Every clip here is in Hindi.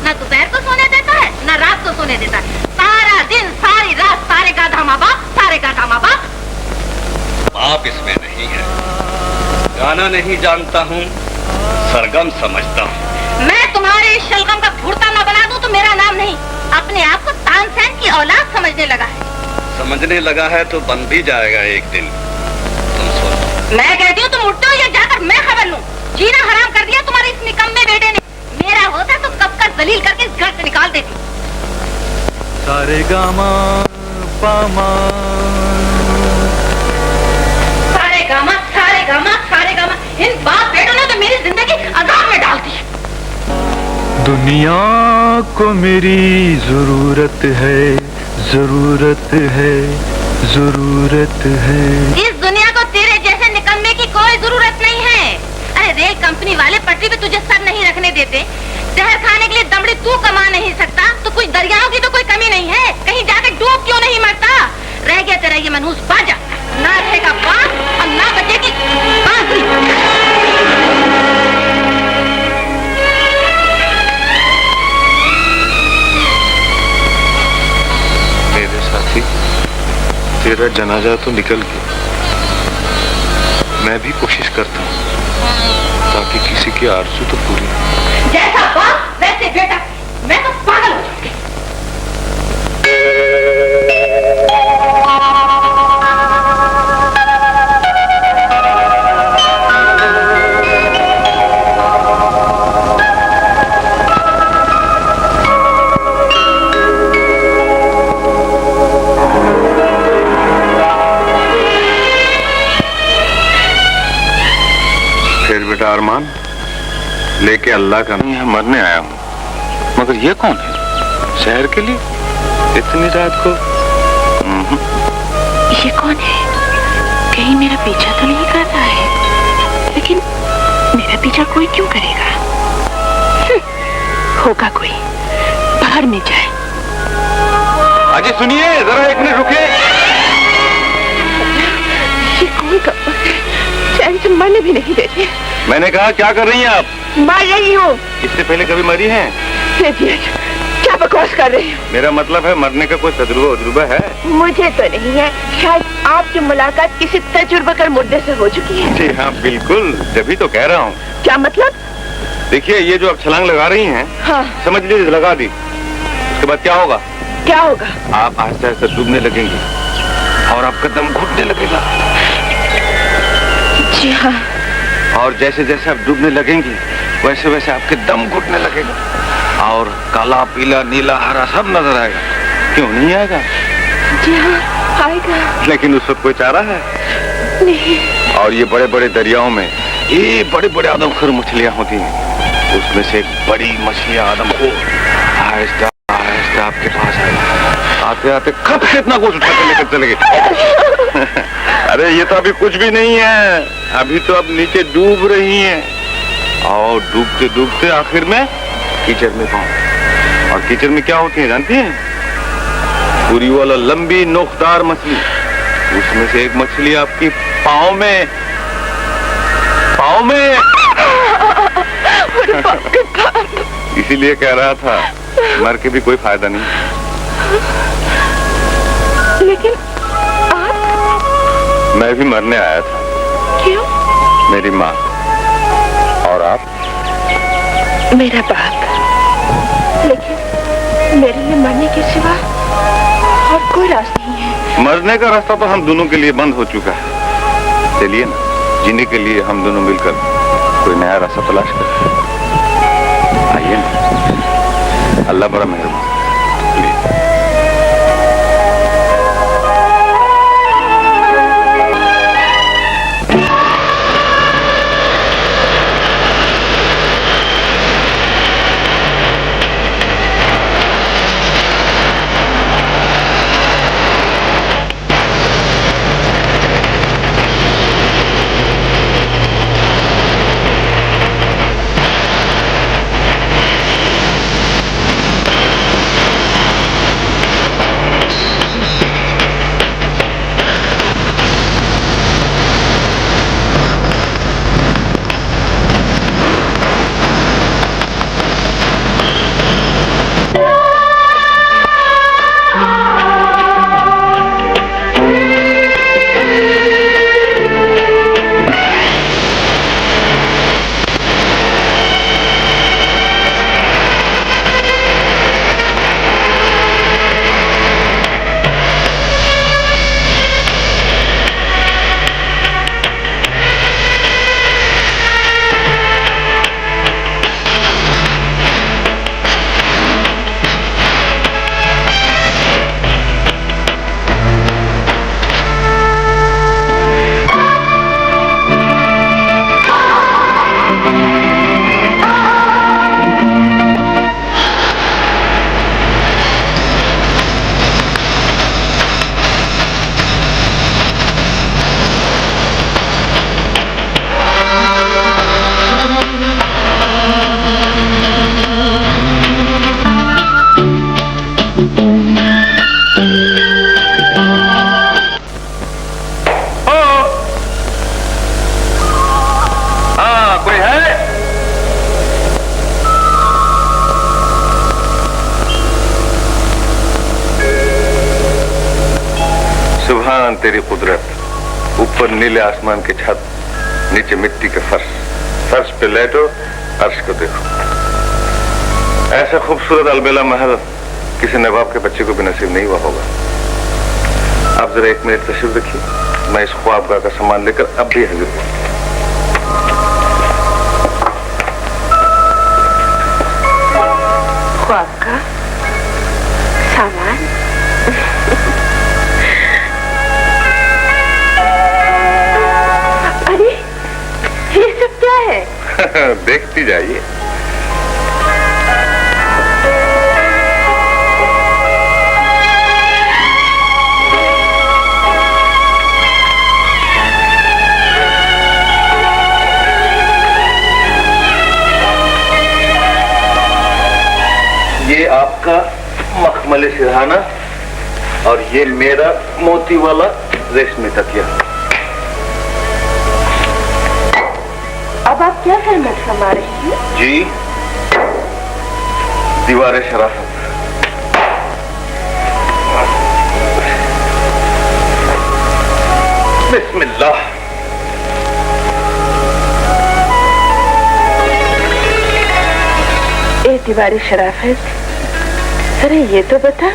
न दोपहर को सोने देता है न रात को सोने देता है। सारा दिन सारी रात सारे का धामा बाप, सारे का धामा बाप। बाप इसमें नहीं है। गाना नहीं जानता हूँ, सरगम समझता हूँ। मैं तुम्हारे इस शलगम का भुर्ता न बना दूं तो मेरा नाम नहीं, अपने आप को तानसेन की औलाद समझने लगा है। समझने लगा है तो बन भी जाएगा एक दिन। तुम सुनो। मैं कहती हूँ तुम उठो या जाकर मैं खबर लूं। जीना हराम कर दिया तुम्हारे इस निकम्मे बेटे ने। मेरा होता तो कब का जलील करके इस घर से निकाल देती। सारे गामा पामा, सारे गामा सारे गामा सारे गामा, इन बाप बेटों ने तो मेरी जिंदगी अजाब में डाल दी। दुनिया को मेरी जरूरत है, जरूरत है, जरूरत है। इस दुनिया को तेरे जैसे निकम्मे की कोई जरूरत नहीं है। अरे रेल कंपनी वाले पटरी पे तुझे सर नहीं रखने देते, जहर खाने के लिए दमड़ी तू कमा नहीं सकता, तो कुछ दरियाओं की तो कोई कमी नहीं है। कहीं जाके डूब क्यों नहीं मरता? रह गया तेरा ये मनहूस बाजा, ना रहेगा बाप और ना बचेगी बांसुरी। मेरे साथी, तेरा जनाजा तो निकल गया। मैं भी कोशिश करता हूँ ताकि किसी की आरज़ू तो पूरी। जैसा बाप वैसे बेटा, मैं तो पागल हो जाऊंगी। फिर बेटा अरमान, लेके अल्लाह का नहीं, यहाँ मरने आया हूँ। मगर ये कौन है? शहर के लिए इतनी रात को? ये कौन है? कहीं मेरा पीछा तो नहीं कर रहा है? लेकिन मेरा पीछा कोई क्यों करेगा? होगा कोई, बाहर में जाए। अजय सुनिए, जरा एक मिनट रुके। ये कौन कपड़ा है? चैन से मरने भी नहीं देते। मैंने कहा क्या कर रही हैं आप? मर रही हूँ। इससे पहले कभी मरी हैं? क्या बकवास कर रही हो? मेरा मतलब है मरने का कोई तजुर्बा है? मुझे तो नहीं है, शायद आपकी मुलाकात किसी तजुर्बा कर मुर्दे से हो चुकी है। जी हाँ बिल्कुल, तभी तो कह रहा हूँ। क्या मतलब? देखिए ये जो आप छलांग लगा रही हैं, हाँ। समझ लीजिए लगा दी। उसके बाद क्या होगा? क्या होगा? आप आहिस्ता आहिस्ता डूबने लगेंगे और आपका दम घुटने लगेगा। जी हाँ। और जैसे जैसे आप डूबने लगेंगे वैसे वैसे आपके दम घुटने लगेगा और काला पीला नीला हरा सब नजर आएगा। क्यों नहीं आएगा? जी हाँ आएगा। लेकिन उस वक्त कोई चारा है नहीं। और ये बड़े बड़े दरियाओं में ये बड़े बड़े आदमखोर मछलियां होती हैं, उसमें से एक बड़ी मछली आदमखोर आहिस्ता आहिस्ता आपके पास आएगी। आते आते कब से इतना कुछ उठा कर लेकर चले गए। अरे ये तो अभी कुछ भी नहीं है, अभी तो अब नीचे डूब रही हैं और डूबते डूबते आखिर में कीचड़ में पहुंच। और कीचड़ में क्या होती है जानती हैं? पूरी वाला लंबी नोकदार मछली, उसमें से एक मछली आपकी पाँव में इसीलिए कह रहा था मर के भी कोई फायदा नहीं। लेकिन आप? मैं भी मरने आया था। क्यों? मेरी माँ। और आप? मेरा बाप। लेकिन मेरे लिए मरने के सिवा और कोई रास्ता नहीं है। मरने का रास्ता तो हम दोनों के लिए बंद हो चुका है। चलिए ना, जीने के लिए हम दोनों मिलकर कोई नया रास्ता तलाश करें। आइए ना, अल्लाह बड़ा मेहरबान। सुभान तेरी कुदरत। ऊपर नीले आसमान की छत, नीचे मिट्टी के फर्श, फर्श पे लेटो, अर्श को देखो। ऐसा खूबसूरत अलबेला महल किसी नवाब के बच्चे को भी नसीब नहीं हुआ होगा। आप जरा 1 मिनट तशरीफ रखिए, मैं इस ख्वाबगाह का सामान लेकर अब भी हाजिर हूँ। ख्वाब का सामान? अरे ये सब क्या है? देखती जाइए। ये आपका मखमल सिरहाना और ये मेरा मोती वाला रेशमी तकिया। अब आप क्या कहना फरमा रही हैं? जी, दीवार शराफत। बिस्मिल्लाह। ए दीवार शराफत, अरे ये तो बता,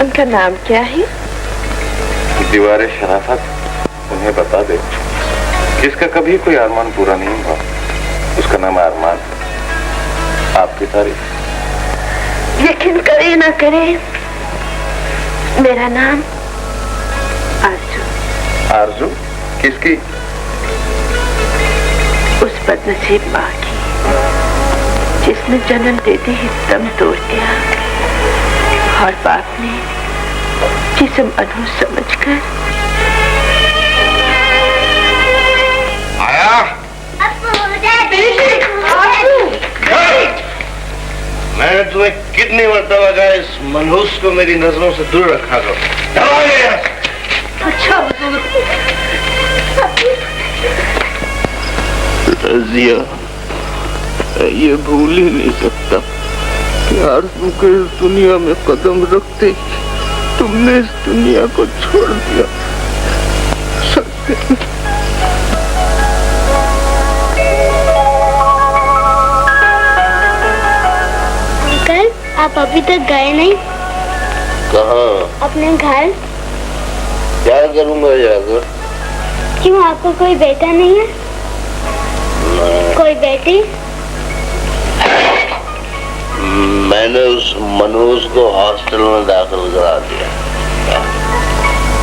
उनका नाम क्या है? दीवार शराफत उन्हें बता दे, जिसका कभी कोई अरमान पूरा नहीं हुआ, उसका नाम अरमान। आपकी तारीफ। यकीन करे ना करे, मेरा नाम आरजू। आरजू? किसकी? उस बदनसीब माँ की, जिसने जन्म देते ही दम तोड़ दिया और बाप ने जिस्म अनूर समझकर आया। मैंने तुम्हें कितनी मरतबा कहा इस मनहूस को मेरी नजरों से दूर रखा करो। अच्छा रजिया, ये भूल ही नहीं सकता कि आरज़ू के इस दुनिया में कदम रखते ही तुमने इस दुनिया को छोड़ दिया। अंकल, आप अभी तक गए नहीं? कहाँ? अपने घर। क्या करूँगा जाकर? क्यों, आपको कोई बेटा नहीं है? कोई बेटी? मैंने उस मनोज को हॉस्टल में दाखिल करा दिया।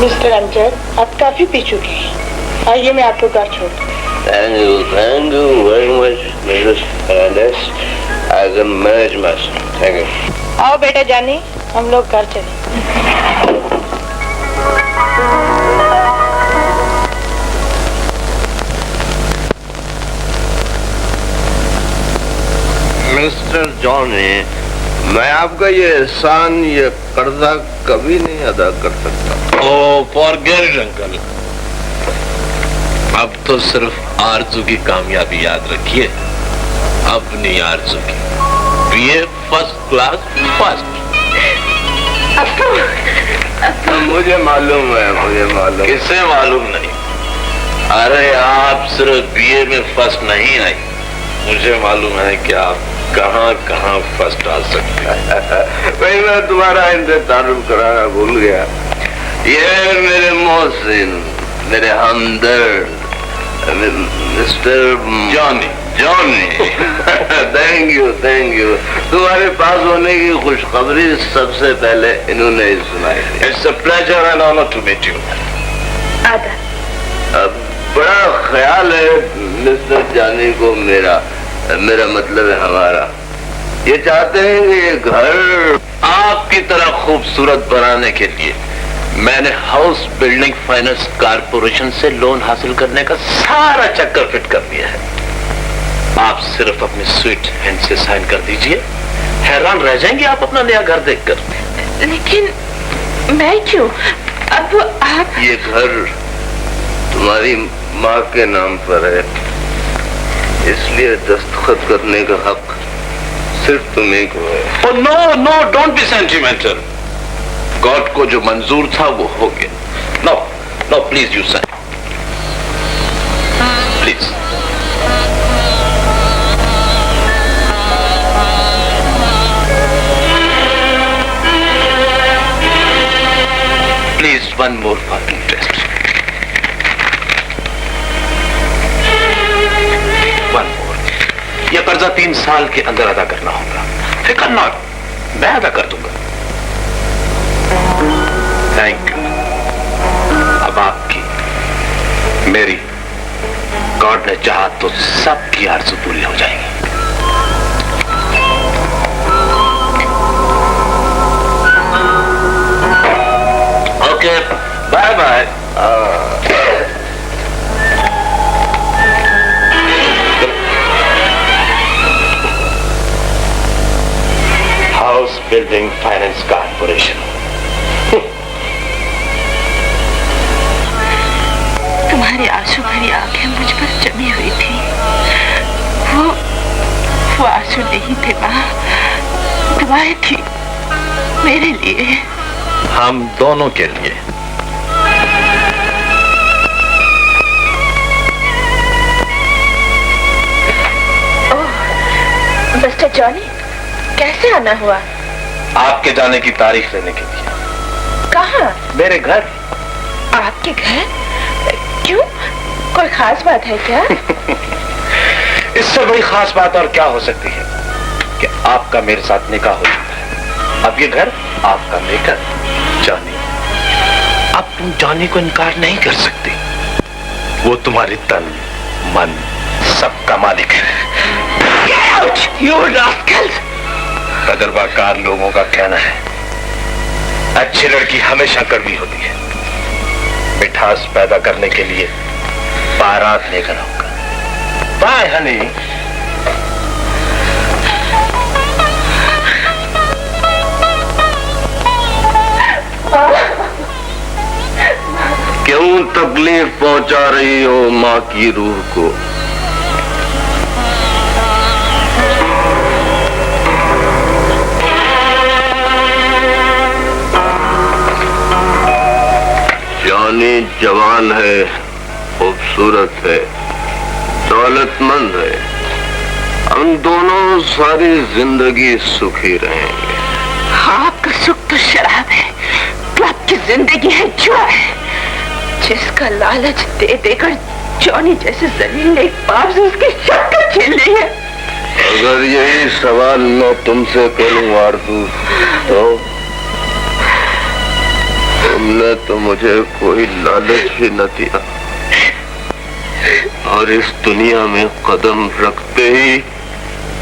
मिस्टर अमजद, आप काफी पी चुके हैं, आइए मैं आपको घर छोड़ दूं। Thank you very much Mrs Alice. I can manage myself. Thank you. आओ बेटा जानी, हम लोग घर चले। मिस्टर जॉनी, मैं आपका ये एहसान, ये कर्जा कभी नहीं अदा कर सकता। ओ फॉरगेट इट अंकल। अब तो सिर्फ आरजू की कामयाबी याद रखिए, अपनी आरजू की। BA first class first. मुझे मालूम है, मुझे मालूम। किसे मालूम नहीं? अरे आप सिर्फ बीए में फर्स्ट नहीं आई, मुझे मालूम है कि आप कहाँ कहाँ फर्स्ट आ सकते हैं। भाई मैं तुम्हारा इंतजारुफ कराना भूल गया। ये मेरे मोहसिन, मेरे हमदर्द, mister Johnny. Johnny. Thank you, thank you. तुम्हारे पास होने की खुशखबरी सबसे पहले इन्होंने ही सुनाई थी। It's a pleasure and honour to meet you. आदर। बड़ा ख्याल है मिस्टर जानी को मेरा मतलब है हमारा। ये चाहते हैं कि ये घर आपकी तरह खूबसूरत बनाने के लिए मैंने हाउस बिल्डिंग फाइनेंस कारपोरेशन से लोन हासिल करने का सारा चक्कर फिट कर दिया है। आप सिर्फ अपने स्वीट हैंड से साइन कर दीजिए, हैरान रह जाएंगे आप अपना नया घर देखकर। लेकिन मैं क्यों? अब आप... ये घर तुम्हारी माँ के नाम पर है, इसलिए दस्तखत करने का हक सिर्फ तुम्हें को है। Oh no, no, don't be sentimental. God को जो मंजूर था वो हो गया। No no please you sign, please. Please one more for interest, one more. यह कर्जा 3 साल के अंदर अदा करना होगा। फिकर नॉट, मैं अदा कर दूंगा। Thank you. अब आपकी, मेरी, गॉड ने चाहा तो सबकी आरज़ू पूरी हो जाएगी। Okay, bye bye. House building finance corporation. तुम्हारी आंसू भरी आंखें मुझ पर जमी हुई थी। वो आंसू नहीं थे माँ, दुआएं थी मेरे लिए, हम दोनों के लिए। ओह, मिस्टर जॉनी, कैसे आना हुआ? आपके जाने की तारीख लेने के लिए। कहाँ? मेरे घर। आपके घर? क्यों, कोई खास बात है क्या? इससे बड़ी खास बात और क्या हो सकती है कि आपका मेरे साथ निकाह हो चुका है। अब ये घर आपका लेकर जानी, अब तुम जानी को इनकार नहीं कर सकती। वो तुम्हारी तन मन सबका मालिक है। You rascals! तजर्बाकार लोगों का कहना है अच्छी लड़की हमेशा कड़वी होती है। मिठास पैदा करने के लिए बारात लेकर आऊंगा। बाय हनी। क्यों तकलीफ पहुंचा रही हो माँ की रूह को? जानी जवान है, खूबसूरत है, दौलतमंद है। हम दोनों सारी जिंदगी सुखी रहेंगे। आपका सुख तो शराब है, तो आपकी जिंदगी है जुआ है, जिसका लालच दे देकर जॉनी जैसे जलील ने एक बाप से उसकी शक्ल छीन ली है। अगर यही सवाल मैं तुमसे करूं आरज़ू, तो तुमने तो मुझे कोई लालच ही न दिया और इस दुनिया में कदम रखते ही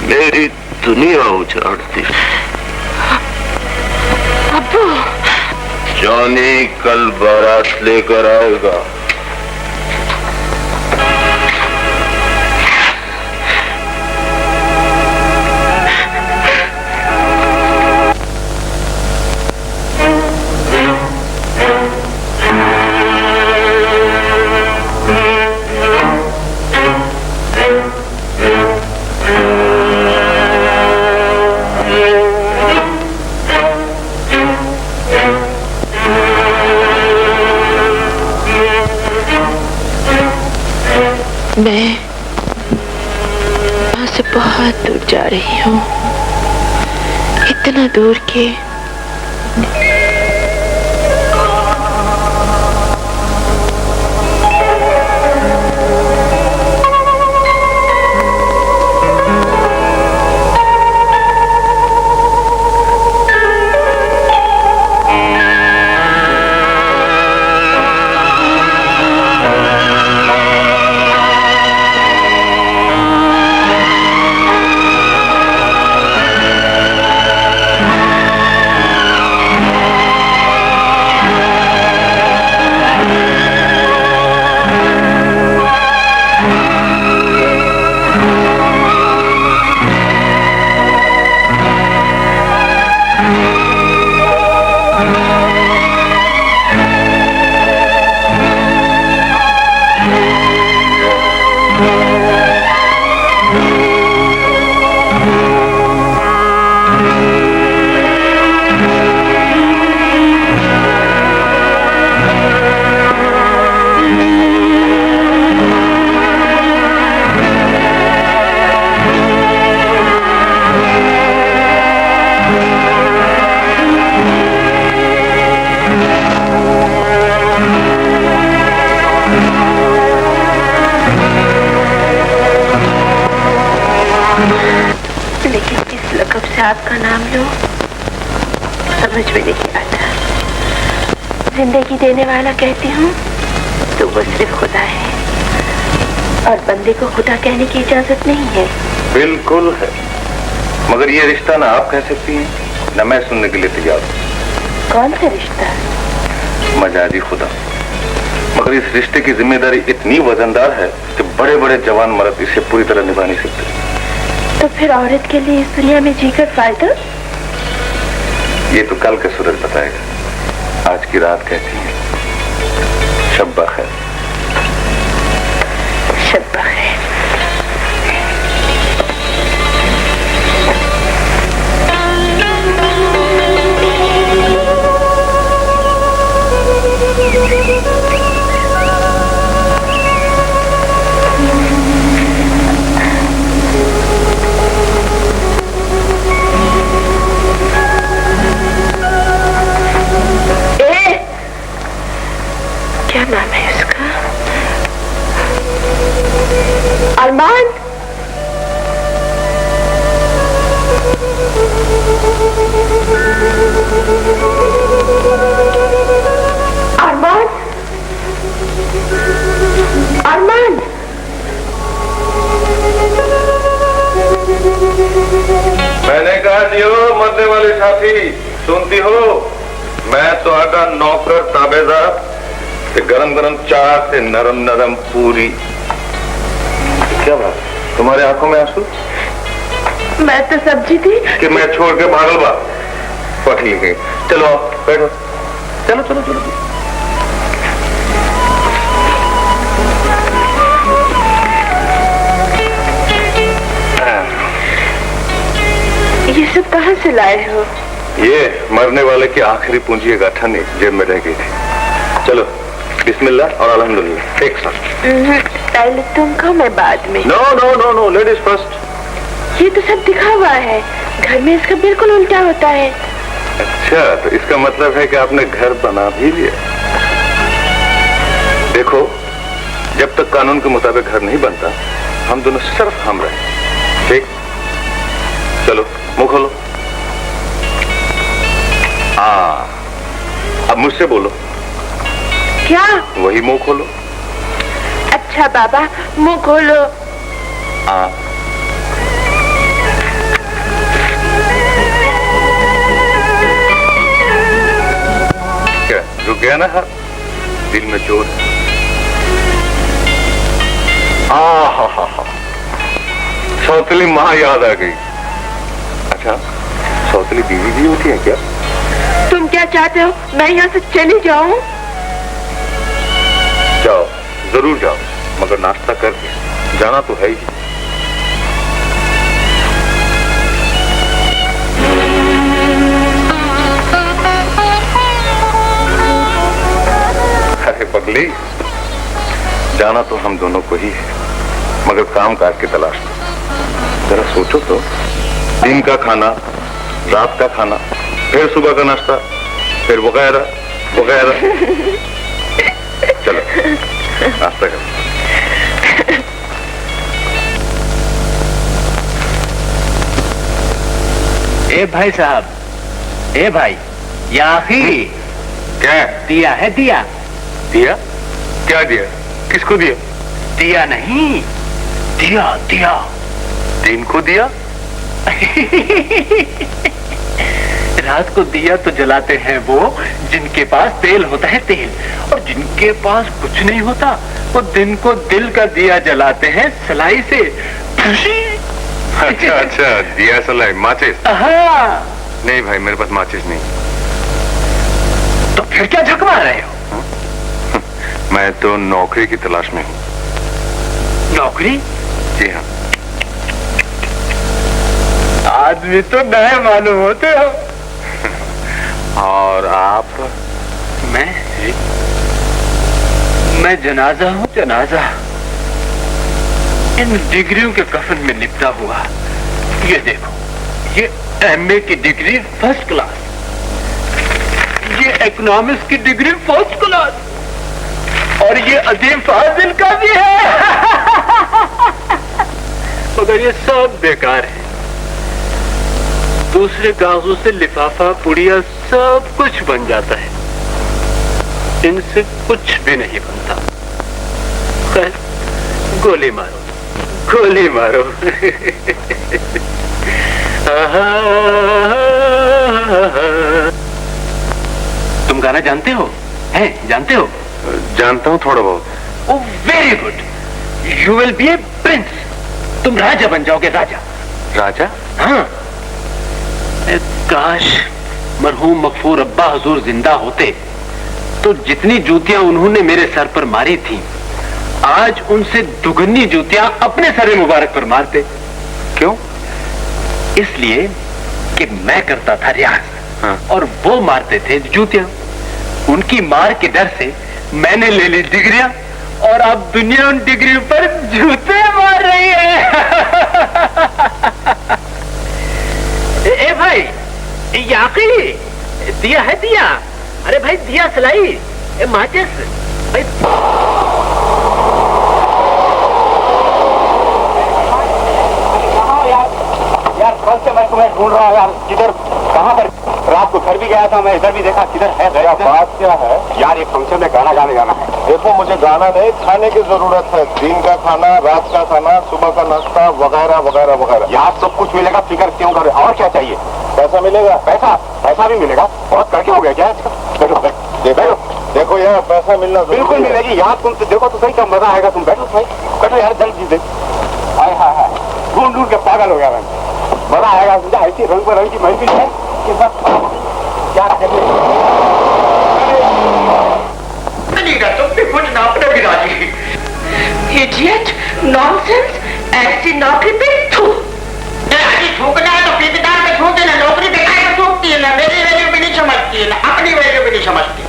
मेरी दुनिया उजाड़ दी। अब्बू, जॉनी कल बारात लेकर आएगा। मैं यहाँ से बहुत दूर जा रही हूँ, इतना दूर कि साहब का नाम लो, समझ में नहीं आता। जिंदगी देने वाला कहती हूँ तो वो सिर्फ खुदा है, और बंदे को खुदा कहने की इजाजत नहीं है। बिल्कुल है, मगर ये रिश्ता ना आप कह सकती हैं ना मैं सुनने के लिए तैयार हूँ। कौन सा रिश्ता? मजाजी खुदा। मगर इस रिश्ते की जिम्मेदारी इतनी वजनदार है कि बड़े बड़े जवान मर्द इसे पूरी तरह निभा नहीं सकते। तो फिर औरत के लिए इस दुनिया में जीकर फायदा? ये तो कल का सूरज बताएगा। आज की रात कहती है शब बखैर। शब बखैर। क्या नाम है उसका? अरमान? अरमान? अरमान? मैंने कहा जियो मरने वाले साथी, सुनती हो? मैं तो आका नौकर ताबेदार, गरम गरम चाय से नरम नरम पूरी। क्या बात, तुम्हारे आंखों में आंसू? मैं तो सब्जी थी कि मैं छोड़ के भागल बा। पकड़ी गई। चलो बैठो, चलो चलो चलो। ये सब कहाँ से लाए हो? ये मरने वाले की आखिरी पूंजी गाठा नहीं जेब में रह गई थी। चलो बिस्मिल्लाह और अल्हम्दुलिल्लाह एक साथ। पहले तुम खाओ, मैं बाद में। No no no no, ladies first. ये तो सब दिखा हुआ है, घर में इसका बिल्कुल उल्टा होता है। अच्छा, तो इसका मतलब है कि आपने घर बना भी लिया। देखो, जब तक कानून के मुताबिक घर नहीं बनता, हम दोनों सिर्फ हम रहे। ठीक? चलो मुंह खोलो। अब मुझसे बोलो। क्या? वही मुंह खोलो। अच्छा बाबा, मुंह खोलो। क्या रुक गया ना हाथ? दिल में जोर है। हा सौतली माँ याद आ गई। अच्छा, सौतली बीवी भी होती है क्या? तुम क्या चाहते हो, मैं यहाँ से चली जाऊँ? जाओ, जरूर जाओ, मगर नाश्ता करके जाना तो है ही। अरे पगली, जाना तो हम दोनों को ही है, मगर काम काज की तलाश में। जरा सोचो तो, दिन का खाना, रात का खाना, फिर सुबह का नाश्ता, फिर वगैरह वगैरह। चलो नाश्ता करो। ए भाई साहब, ए भाई, या आखिरी क्या दिया है? दिया दिया? क्या दिया? किसको दिया? दिया नहीं, दिया दिया। दिन को दिया? रात को दिया तो जलाते हैं वो जिनके पास तेल होता है, तेल। और जिनके पास कुछ नहीं होता वो दिन को दिल का दिया जलाते हैं सलाई से। अच्छा अच्छा, दिया सलाई, माचिस? हाँ। नहीं भाई, मेरे पास माचिस नहीं। तो फिर क्या झक मार रहे हो? मैं तो नौकरी की तलाश में हूँ। नौकरी? जी हाँ। आदमी तो नए मालूम होते हो। और आप? मैं जनाजा हूँ, जनाजा। इन डिग्रियों के कफन में लिपटा हुआ। ये देखो, ये एमए की डिग्री फर्स्ट क्लास, ये इकोनॉमिक्स की डिग्री फर्स्ट क्लास, और ये अजीम फाजिल का भी है। मगर ये सब बेकार है। दूसरे कागजों से लिफाफा, पुड़िया सब कुछ बन जाता है, इनसे कुछ भी नहीं बनता। खैर, गोली मारो, गोली मारो। तुम गाना जानते हो? हैं, जानते हो? जानता हूँ थोड़ा बहुत। Oh very good, you will be a prince. तुम राजा बन जाओगे, राजा। राजा? हाँ। काश मरहूम मगफूर अब्बा हुजूर जिंदा होते तो जितनी जूतियां उन्होंने मेरे सर पर मारी थी, आज उनसे दुगनी जूतियां अपने सर मुबारक पर मारते। क्यों? इसलिए कि मैं करता था रियाज। हाँ। और वो मारते थे जूतियां। उनकी मार के डर से मैंने ले ली डिग्रियां, और अब दुनिया उन डिग्री पर जूते मार रही है। ए भाई, याकी दिया है, दिया। अरे भाई, दिया सलाई, माचिस भाई। यार कल से मैं तुम्हें ढूंढ रहा हूँ यार, किधर, कहाँ पर? रात को घर भी गया था मैं, इधर भी देखा, किधर है? बात क्या है यार? एक फंक्शन में गाना गाने जाना है। देखो, मुझे गाना नहीं, खाने की जरूरत है। दिन का खाना, रात का खाना, सुबह का नाश्ता वगैरह वगैरह वगैरह। यार सब कुछ मिलेगा, फिक्र क्यों कर रहे? और क्या चाहिए? पैसा मिलेगा? पैसा? पैसा भी मिलेगा? बहुत करके हो गया क्या? बैठो बैठो। देखो यार, पैसा मिलना बिल्कुल मिलेगी यार, तुम तो देखो तो सही, का मजा आएगा। तुम बैठो भाई, बैठो यार, जल्दी दे। हाय हाय हाय, ढूंढ ढूंढ के पागल हो गया मैं। मजा आएगा, समझा? ऐसी रंग बिरंग की महफिल है कि बस क्या इडियट, नॉनसेंस, ऐसी नौकरी पे थूकना है तो ठेकेदार में थूक देना, नौकरी दिखाए तो थूकती है ना, मेरी वैल्यू भी नहीं समझती है ना, अपनी वैल्यू भी नहीं समझती।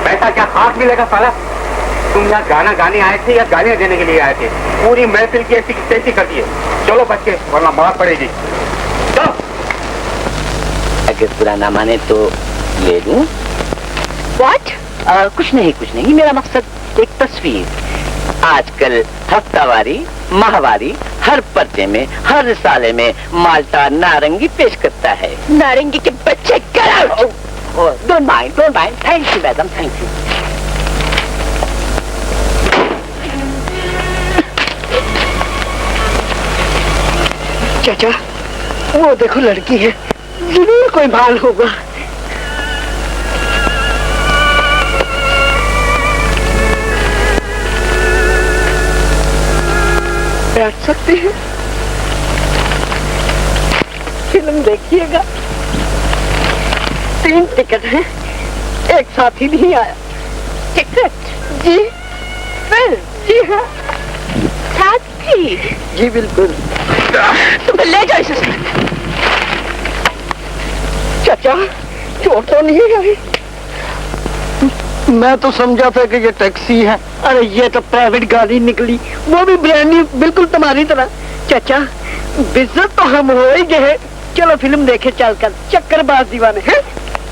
पैसा क्या हाथ मिलेगा साला? तुम यहाँ गाना गाने आए थे या गालियाँ देने के लिए आए थे? पूरी महफिल की ऐसी तैसी कर दिए। चलो बच्चे, वरना मार पड़ेगी। चलो। अगर बुरा ना माने तो ले लूं? व्हाट? कुछ नहीं, मेरा मकसद एक तस्वीर। आजकल हफ्तावारी, माहवारी, हर पर्चे में, हर रिसाले में माल्टा नारंगी पेश करता है। नारंगी के बच्चे, get out! Don't mind, thank you madam, thank you. चाचा, वो देखो लड़की है, जरूर कोई भाल होगा। बैठ सकते हैं, फिल्म देखिएगा। 3 टिकट हैं, एक साथी नहीं आया। टिकट? जी फिर? जी हाँ, साथी? जी बिल्कुल। तुम्हें ले जाओ इसे। चाचा, चोट तो नहीं आई? मैं तो समझा था कि ये टैक्सी है। अरे ये तो प्राइवेट गाड़ी निकली, वो भी ब्रांड न्यू, बिल्कुल तुम्हारी तरह। चाचा, बिजनेस तो हम हो ही गए। चलो फिल्म देखे चलकर, चक्करबाज दीवाने हैं।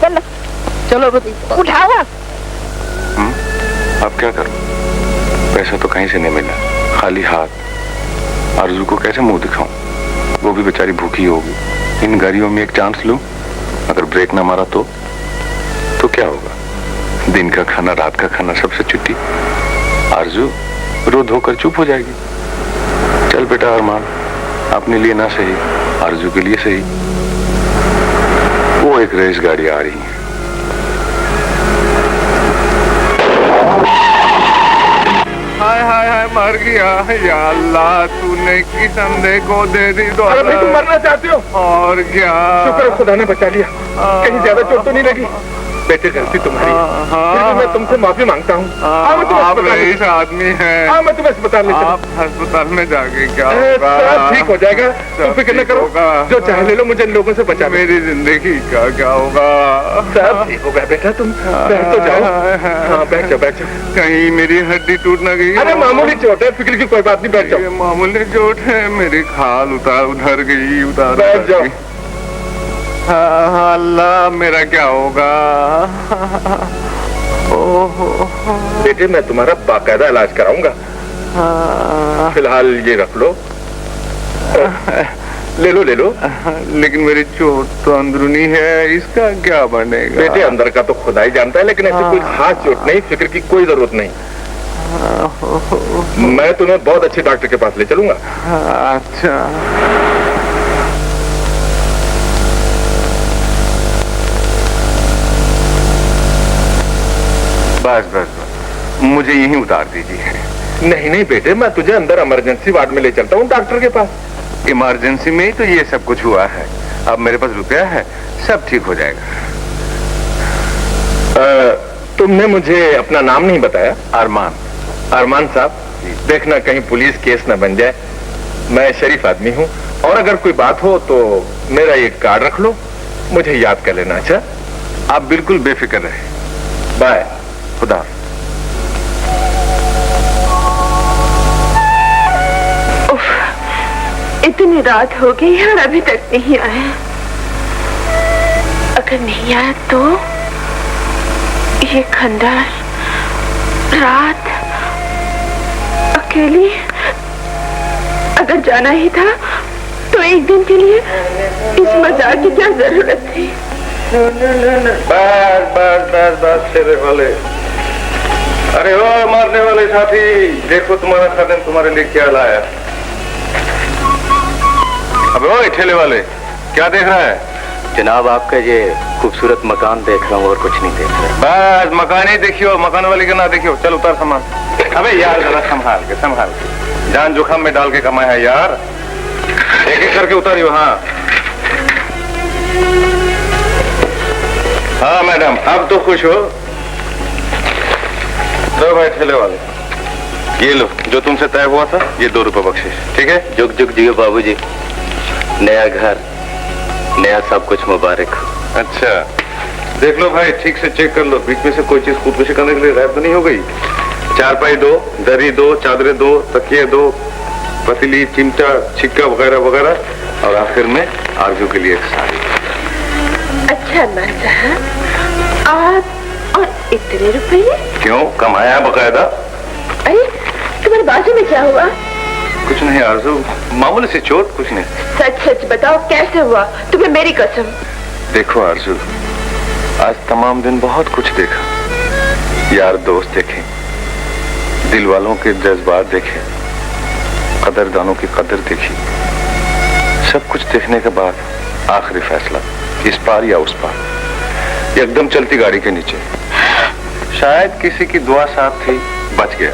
चलो चलो उठाओ। अब क्या करूं? पैसा तो कहीं से नहीं मिला, खाली हाथ। आरजू को कैसे मुंह दिखाऊं? वो भी बेचारी भूखी होगी। इन गाड़ियों में एक चांस लूं, अगर ब्रेक ना मारा तो क्या होगा? दिन का खाना, रात का खाना, सबसे छुट्टी। आरजू रो धोकर चुप हो जाएगी। चल बेटा अरमान, अपने लिए ना सही, आरजू के लिए सही। वो एक रेस गाड़ी आ रही है। हाय हाय हाय, मर गया। या अल्लाह, तूने किशन को दे दी दो। अरे भाई, तुम मरना चाहते हो? और क्या? शुक्र खुदा ने बचा लिया। कहीं ज्यादा चोट तो नहीं लगी? बेटे, गलती तुम्हारी। फिर भी मैं तुमसे माफी मांगता हूँ। आप रईस आदमी हैं। मैं तुम्हें अस्पताल ले आप अस्पताल में जाके क्या होगा? सब ठीक हो जाएगा, तुम फिक्र न करो। जो चाहे ले लो, मुझे इन लोगों से बचा। मेरी जिंदगी का क्या होगा? सब ठीक होगा बेटा, तुम बैठ तो जाओ। हाँ, बैठ जाओ, बैठ जाओ। कहीं मेरी हड्डी टूट न गई? अरे मामूली चोट है, फिक्र की कोई बात नहीं, बैठ जाओ। मामूली चोट है, मेरी खाल उधर गई, बैठ जाओ। अल्लाह मेरा क्या होगा? बेटे मैं तुम्हारा बाकायदा इलाज कराऊंगा। फिलहाल ये रख लो। ले लो ले लो। लेकिन मेरी चोट तो अंदरूनी है, इसका क्या बनेगा? बेटे अंदर का तो खुदा ही जानता है, लेकिन ऐसी कोई खास चोट नहीं, फिक्र की कोई जरूरत नहीं। मैं तुम्हें बहुत अच्छे डॉक्टर के पास ले चलूंगा। अच्छा। बस बस बस, मुझे यहीं उतार दीजिए। नहीं नहीं बेटे, मैं तुझे अंदर इमरजेंसी वार्ड में ले चलता हूँ डॉक्टर के पास। इमरजेंसी में ही तो ये सब कुछ हुआ है। अब मेरे पास रुपया है, सब ठीक हो जाएगा। तुमने मुझे अपना नाम नहीं बताया। अरमान। अरमान साहब, देखना कहीं पुलिस केस न बन जाए। मैं शरीफ आदमी हूँ, और अगर कोई बात हो तो मेरा ये कार्ड रख लो, मुझे याद कर लेना। अच्छा, आप बिल्कुल बेफिक्र रहे। बाय। खुदा। इतनी रात हो गई और अभी तक नहीं आया। अगर नहीं आया तो ये खंडर रात अकेली, अगर जाना ही था तो एक दिन के लिए इस मजाक की क्या जरूरत थी? बस बस बस बस ठेले वाले। अरे ओ मारने वाले साथी, देखो तुम्हारा खादिम तुम्हारे लिए क्या लाया। अबे ओ ठेले वाले, क्या देख रहा है? जनाब आपका ये खूबसूरत मकान देख रहा हूँ और कुछ नहीं देख रहा। बस मकान ही देखियो, मकान वाले का ना देखियो। चल उतार सामान। अबे यार जरा संभाल के संभाल के, जान जोखम में डाल के कमाया है यार। एक एक करके उतारियो। हाँ हाँ मैडम, अब तो खुश हो? लो भाई ठेले वाले, ये लो जो तुमसे तय हुआ था, ये 2 रुपए बख्शिश। ठीक है? जुग जुग जियो बाबूजी, नया घर नया सब कुछ मुबारक हो। अच्छा देख लो भाई, ठीक से चेक कर लो, बीच में से कोई चीज खुदकुशी करने के लिए गायब तो नहीं हो गई। चारपाई 2, दरी 2, चादरें 2, तकिए 2, पतीली, चिमटा, छिक्का वगैरह वगैरह, और आखिर में आरजू के लिए एक साड़ी। अच्छा मजा, आप और इतने रुपये? क्यों, कमाया है बकायदा। अरे तुम्हारे बाजू में क्या हुआ? कुछ नहीं आरजू, मामूली सी चोट, कुछ नहीं। सच सच बताओ कैसे हुआ? तुम्हें मेरी कसम। देखो आरजू, आज तमाम दिन बहुत कुछ देखा। यार दोस्त देखे, दिल वालों के जज्बात देखे, कदरदानों की कदर देखी। सब कुछ देखने के बाद आखिरी फैसला, इस पार या उस पार। एकदम चलती गाड़ी के नीचे। शायद किसी की दुआ साथ थी, बच गया।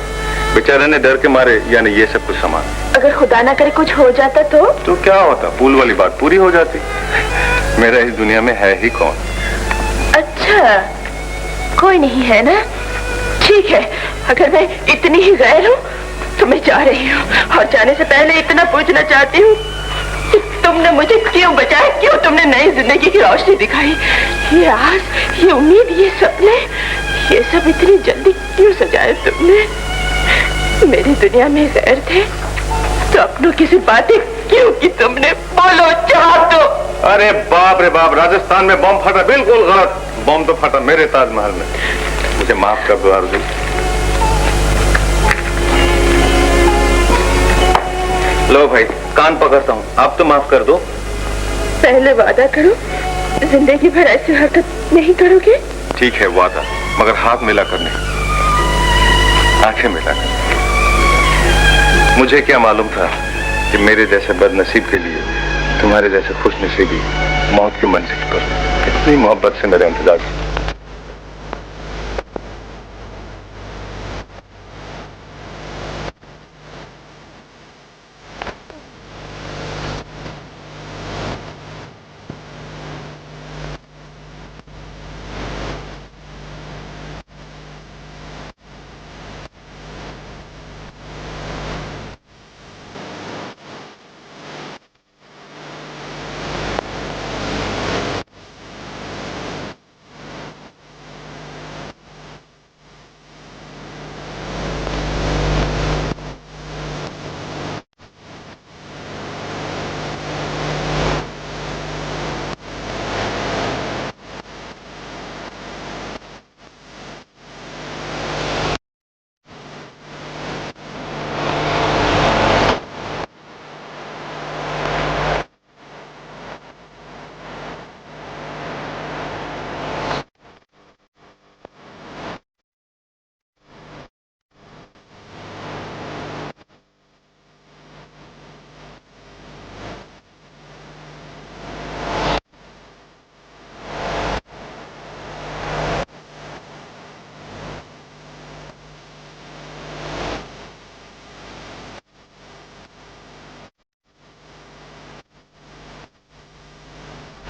बेचारे ने डर के मारे यानी ये सब कुछ सामान। अगर खुदा ना करे कुछ हो जाता तो क्या होता? पूल वाली बात पूरी हो जाती। मेरा इस दुनिया में है ही कौन? अच्छा कोई नहीं है ना? ठीक है, अगर मैं इतनी ही गैर हूँ तो मैं जा रही हूँ, और जाने से पहले इतना पूछना चाहती हूँ कि तुमने मुझे क्यों बचाया? क्यों तुमने नई जिंदगी की रोशनी दिखाई? ये आस, ये उम्मीद, ये सपने, ये सब इतनी जल्दी क्यों सजाए तुमने? मेरी दुनिया में गैर थे तो अपनों की सी बातें क्यों की तुमने? बोलो, जवाब दो। अरे बाप रे बाप, राजस्थान में बम फटा, बिल्कुल गलत। बम तो फटा मेरे ताजमहल में। मुझे माफ कर दो आरज़ू। लो भाई, कान पकड़ता हूँ, आप तो माफ कर दो। पहले वादा करो, जिंदगी भर ऐसी हरकत नहीं करोगे। ठीक है वादा, मगर हाथ मिला कर नहीं, आंखें मिला कर। मुझे क्या मालूम था कि मेरे जैसे बदनसीब के लिए तुम्हारे जैसे खुशनसीबी मौत की मंजिल पर इतनी मोहब्बत से मेरा इंतजार।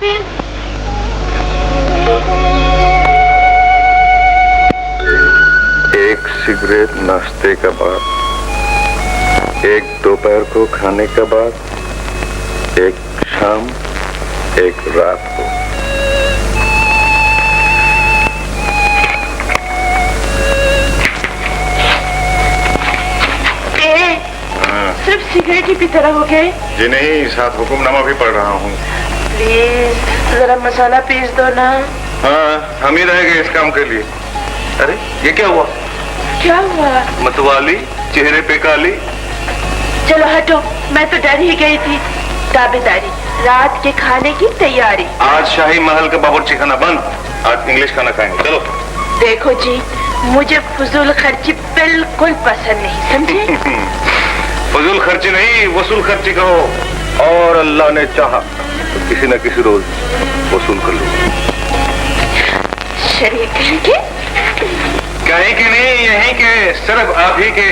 हाफिज। एक सिगरेट नाश्ते के बाद, एक दोपहर को खाने के बाद, एक शाम, एक रात को। सिर्फ सिगरेट ही पीते रहोगे? जी नहीं, साथ हुक्मनामा भी पढ़ रहा हूँ। प्लीज जरा मसाला पीस दो ना। हाँ, हम ही रहेंगे इस काम के लिए। अरे ये क्या हुआ? क्या हुआ? मतवाली, चेहरे पे काली। चलो हटो, मैं तो डर ही गई थी। ताबेदारी, रात के खाने की तैयारी। आज शाही महल का बावर्ची खाना बंद, आज इंग्लिश खाना खाएंगे। चलो। देखो जी, मुझे फजूल खर्ची बिल्कुल पसंद नहीं, समझे? फजूल खर्ची नहीं, वसूल खर्ची कहो। और अल्लाह ने चाहा तो किसी न किसी रोज वसूल कर लो। शरीक कहेंगे? कहीं के नहीं, यहीं के, सिर्फ आप ही के।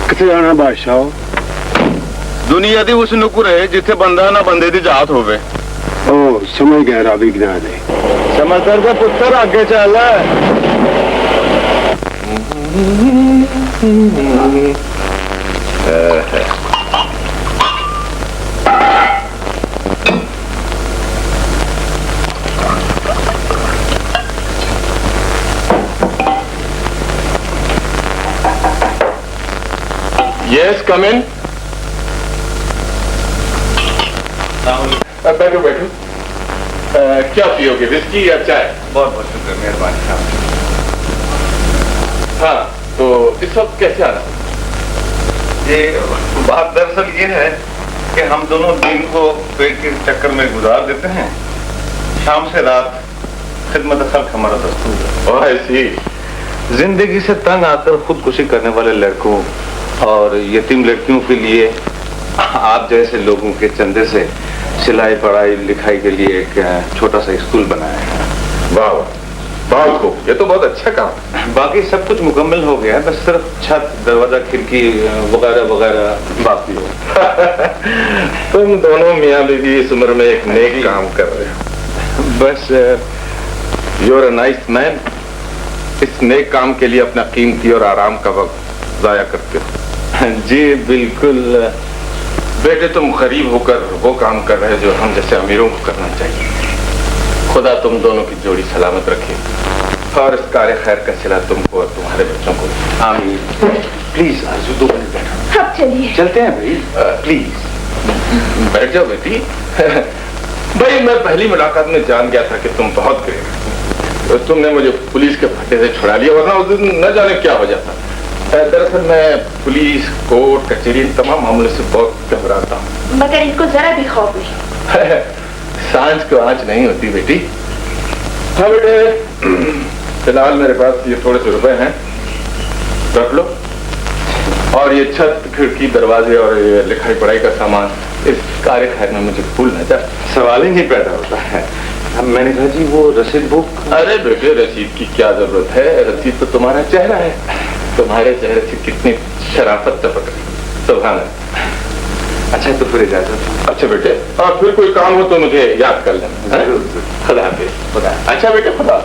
किथे जाना बादशाह? दुनिया दी उस नुकुर है जिथे बंदा ना बंदे दी जात होवे। ओ समझ गया, रावी ज्ञान है। समझदार का पुत्र आगे चल। यस, कम इन। बैठो बैठो। क्या पियोगे, विस्की या चाय? बहुत बहुत शुक्रिया, मेहरबानी साहब। हाँ, तो इस वक्त कैसे आना? ये बात दरअसल ये है कि हम दोनों दिन को पेट के चक्कर में गुजार देते हैं। शाम से रात खिदमत खल्क हमारा दस्तूर है। ऐसी जिंदगी से तंग आकर खुदकुशी करने वाले लड़कों और यतीम लड़कियों के लिए आप जैसे लोगों के चंदे से सिलाई पढ़ाई लिखाई के लिए एक छोटा सा स्कूल बनाया है। वाह, बहुत खूब, ये तो बहुत अच्छा काम। बाकी सब कुछ मुकम्मल हो गया है, बस सिर्फ छत, दरवाजा, खिड़की वगैरह वगैरह बाकी हो। तुम दोनों मियाँ बीवी इस उम्र में एक नेक काम कर रहे हो। बस you are a nice man. इस नेक काम के लिए अपना कीमती और आराम का वक्त जाया करते हो। जी बिल्कुल। बेटे, तुम गरीब होकर वो काम कर रहे हो जो हम जैसे अमीरों को करना चाहिए। खुदा तुम दोनों की जोड़ी सलामत रखे और इस कार्य खैर का सिला तुमको और तुम्हारे बच्चों को। आमीन। प्लीज आरज़ू, 2 मिनट बैठो। अब चलिए चलते हैं भाई, प्लीज। बैठ जाओ बेटी। भाई, मैं पहली मुलाकात में जान गया था कि तुम बहुत ग्रेट हो। तुमने मुझे पुलिस के फटे से छुड़ा लिया, वरना उस दिन न जाने क्या हो जाता। दरअसल मैं पुलिस, कोर्ट, कचहरी, इन तमाम मामलों से बहुत घबराता हूँ। मगर इनको जरा भी खौफ नहीं। सांझ को आंच नहीं होती बेटी। हाँ बेटे, फिलहाल मेरे पास ये थोड़े से रुपए हैं, रख लो। और ये छत, खिड़की, दरवाजे और ये लिखाई पढ़ाई का सामान इस कार्य खैर में मुझे भूल न जाए। सवाल ही नहीं पैदा होता है। अब मैंने कहा जी वो रसीद बुक। अरे बेटे, रसीद की क्या जरूरत है? रसीद तो तुम्हारा चेहरा है। तुम्हारे चेहरे से कितनी शराफत टपक रही। सुभान अल्लाह। अच्छा तो फिर इजाजत। अच्छा बेटे, और फिर कोई काम हो तो मुझे याद कर लेना। खुदा हाफिज। खुदा। अच्छा बेटे, खुदा।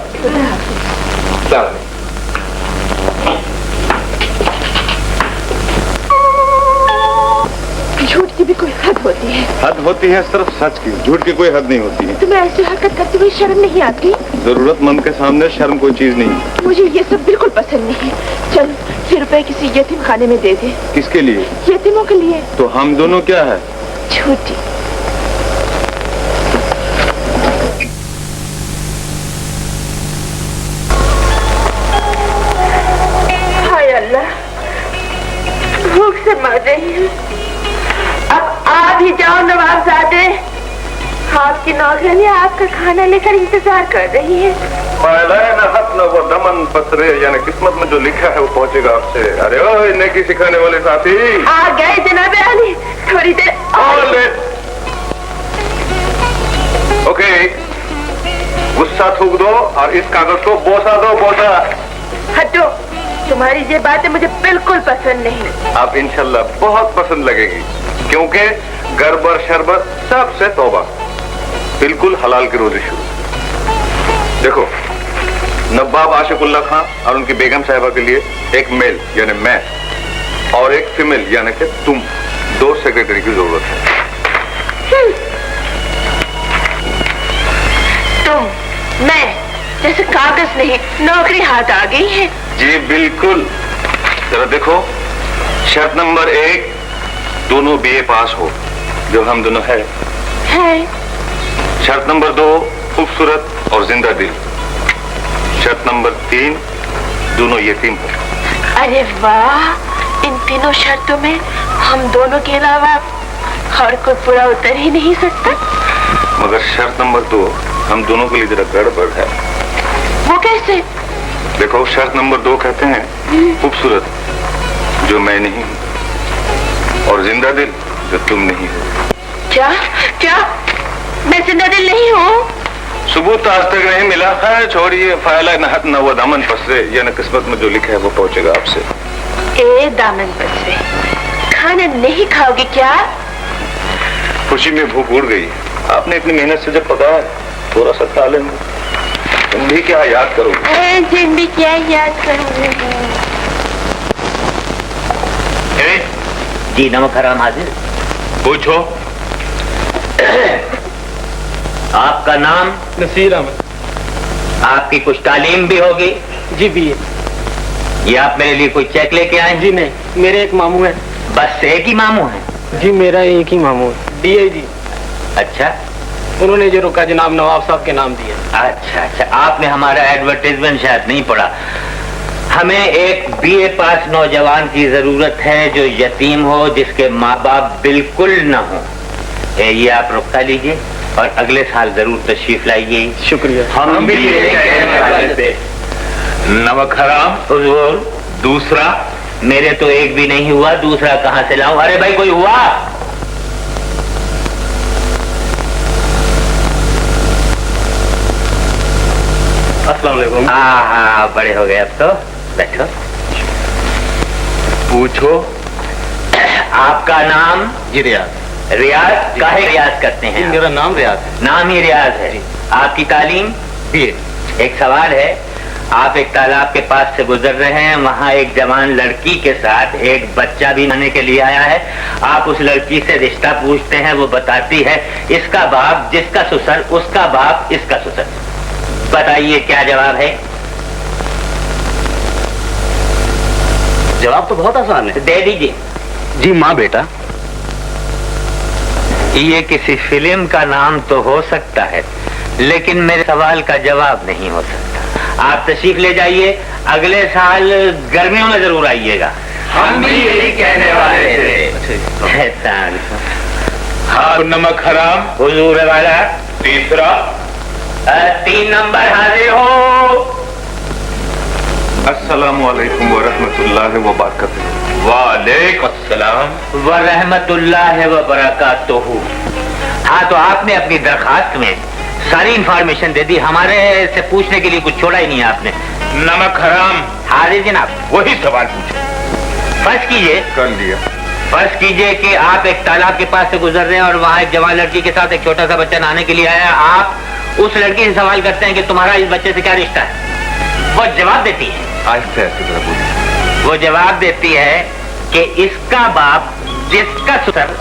झूठ की भी कोई हद होती है। हद होती है सिर्फ सच की, झूठ की कोई हद नहीं होती है। तुम्हें ऐसी हरकत करते हुए शर्म नहीं आती? जरूरतमंद के सामने शर्म कोई चीज नहीं। मुझे ये सब बिल्कुल पसंद नहीं। चल, ये रुपए किसी यतीम खाने में दे दे। किसके लिए? यतीमों के लिए। तो हम दोनों क्या है? झूठी। हाय अल्लाह, भूख से मर रही हूँ। अब आ भी जाओ नवाबजादे, आपकी नौकरानी आपका खाना लेकर इंतजार कर रही है। वो दमन पसरे, यानी किस्मत में जो लिखा है वो पहुंचेगा आपसे। अरे ओ नेकी सिखाने वाले साथी। आ गए जनाब आली। थोड़ी देर Hold it. ओके, गुस्सा थूक दो और इस कागज को बोसा दो, बोसा। हटो, तुम्हारी ये बातें मुझे बिल्कुल पसंद नहीं। आप इंशाल्लाह बहुत पसंद लगेगी, क्योंकि गड़बड़ शरबत सबसे तौबा, बिल्कुल हलाल की रोजी शुरू। देखो, नवाब आशिकुल्ला खां और उनकी बेगम साहिबा के लिए एक मेल यानी मैं और एक फीमेल यानी कि तुम, 2 सेक्रेटरी की जरूरत है। तुम, मैं, जैसे कागज नहीं नौकरी हाथ आ गई है। जी बिल्कुल। जरा देखो, शर्त नंबर 1, दोनों बीए पास हो, जो हम दोनों है। शर्त नंबर 2, खूबसूरत और जिंदा दिल। शर्त नंबर 3, दोनों यतीम हो। अरे वाह, इन तीनों शर्तों में हम दोनों के अलावा और कोई पूरा उतर ही नहीं सकता। मगर शर्त नंबर 2 हम दोनों के लिए जरा गड़बड़ है। वो कैसे? देखो, शर्त नंबर 2 कहते हैं खूबसूरत, जो मैं नहीं हूँ, और जिंदा दिल, जो तुम नहीं हो। क्या क्या मैं जिंदा दिल नहीं हूँ? सबूत आज तक नहीं मिला है। छोड़िए, फायला नहत न वो दामन पसरे, यानी किस्मत में जो लिखा है वो पहुंचेगा आपसे। ए दामन पसरे, खाना नहीं खाओगे क्या? खुशी में भूख उड़ गई। आपने इतनी मेहनत से जब पकाया, थोड़ा सा खा लेंगे। तुम भी क्या याद करोगे? तुम भी क्या याद करोगे? जी नमक हराम हाजिर। पूछो। आपका नाम? नसीर अहमद। आपकी कुछ तालीम भी होगी? जी बीए। ये आप मेरे लिए कोई चेक लेके आए? जी नहीं, मेरे एक मामू है। बस एक ही मामू है? जी मेरा एक ही मामू है, डीआईजी। अच्छा, उन्होंने जो रुका जनाब नवाब साहब के नाम दिया। अच्छा अच्छा, आपने हमारा एडवर्टाइजमेंट शायद नहीं पढ़ा। हमें एक बीए पास नौजवान की जरूरत है जो यतीम हो, जिसके माँ बाप बिल्कुल न हो। ये आप रुकता लीजिए और अगले साल जरूर तशरीफ लाइए। शुक्रिया। हम भी कहने वाले थे। नमक हराम। हुजूर, दूसरा? मेरे तो एक भी नहीं हुआ, दूसरा कहाँ से लाऊं? अरे भाई, कोई हुआ? अस्सलाम वालेकुम। हाँ, बड़े हो गए अब तो। बैठो। पूछो। आपका नाम? जी रियाज। रियाज? काहे रियाज करते हैं? मेरा नाम रियाज है। नाम ही रियाज है। आपकी तालीम? बीए। एक सवाल है, आप एक तालाब के पास से गुजर रहे हैं, वहाँ एक जवान लड़की के साथ एक बच्चा भी लाने के लिए आया है। आप उस लड़की से रिश्ता पूछते हैं, वो बताती है इसका बाप जिसका ससुर, उसका बाप इसका ससुर। बताइए क्या जवाब है? जवाब तो बहुत आसान है। दे दीजिए। जी माँ बेटा। ये किसी फिल्म का नाम तो हो सकता है, लेकिन मेरे सवाल का जवाब नहीं हो सकता। आप तशरीफ ले जाइए, अगले साल गर्मियों में जरूर आइएगा। हम भी यही कहने वाले थे। हाँ, नमक हराम। हुजूर वाला। तीसरा? 3 नंबर हाजिर हो। अस्सलाम वालेकुम व रहमतुल्लाहि व बरकातुहू। वालेकुम अस्सलाम व रहमतुल्लाहि व बरकातुहू। हाँ, तो आपने अपनी दरखास्त में सारी इंफॉर्मेशन दे दी, हमारे से पूछने के लिए कुछ छोड़ा ही नहीं आपने। नमक हराम। हाजिर जनाब। वही सवाल पूछो। फर्ज कीजिए, कर लिया। फर्ज कीजिए कि आप एक तालाब के पास से गुजर रहे हैं और वहाँ एक जवान लड़की के साथ एक छोटा सा बच्चा नहाने के लिए आया। आप उस लड़की से सवाल करते हैं कि तुम्हारा इस बच्चे से क्या रिश्ता है। वो जवाब देती है, आहिस्ते आहिस्ते जरा बोलिए। वो जवाब देती है कि इसका बाप जिसका ससुर,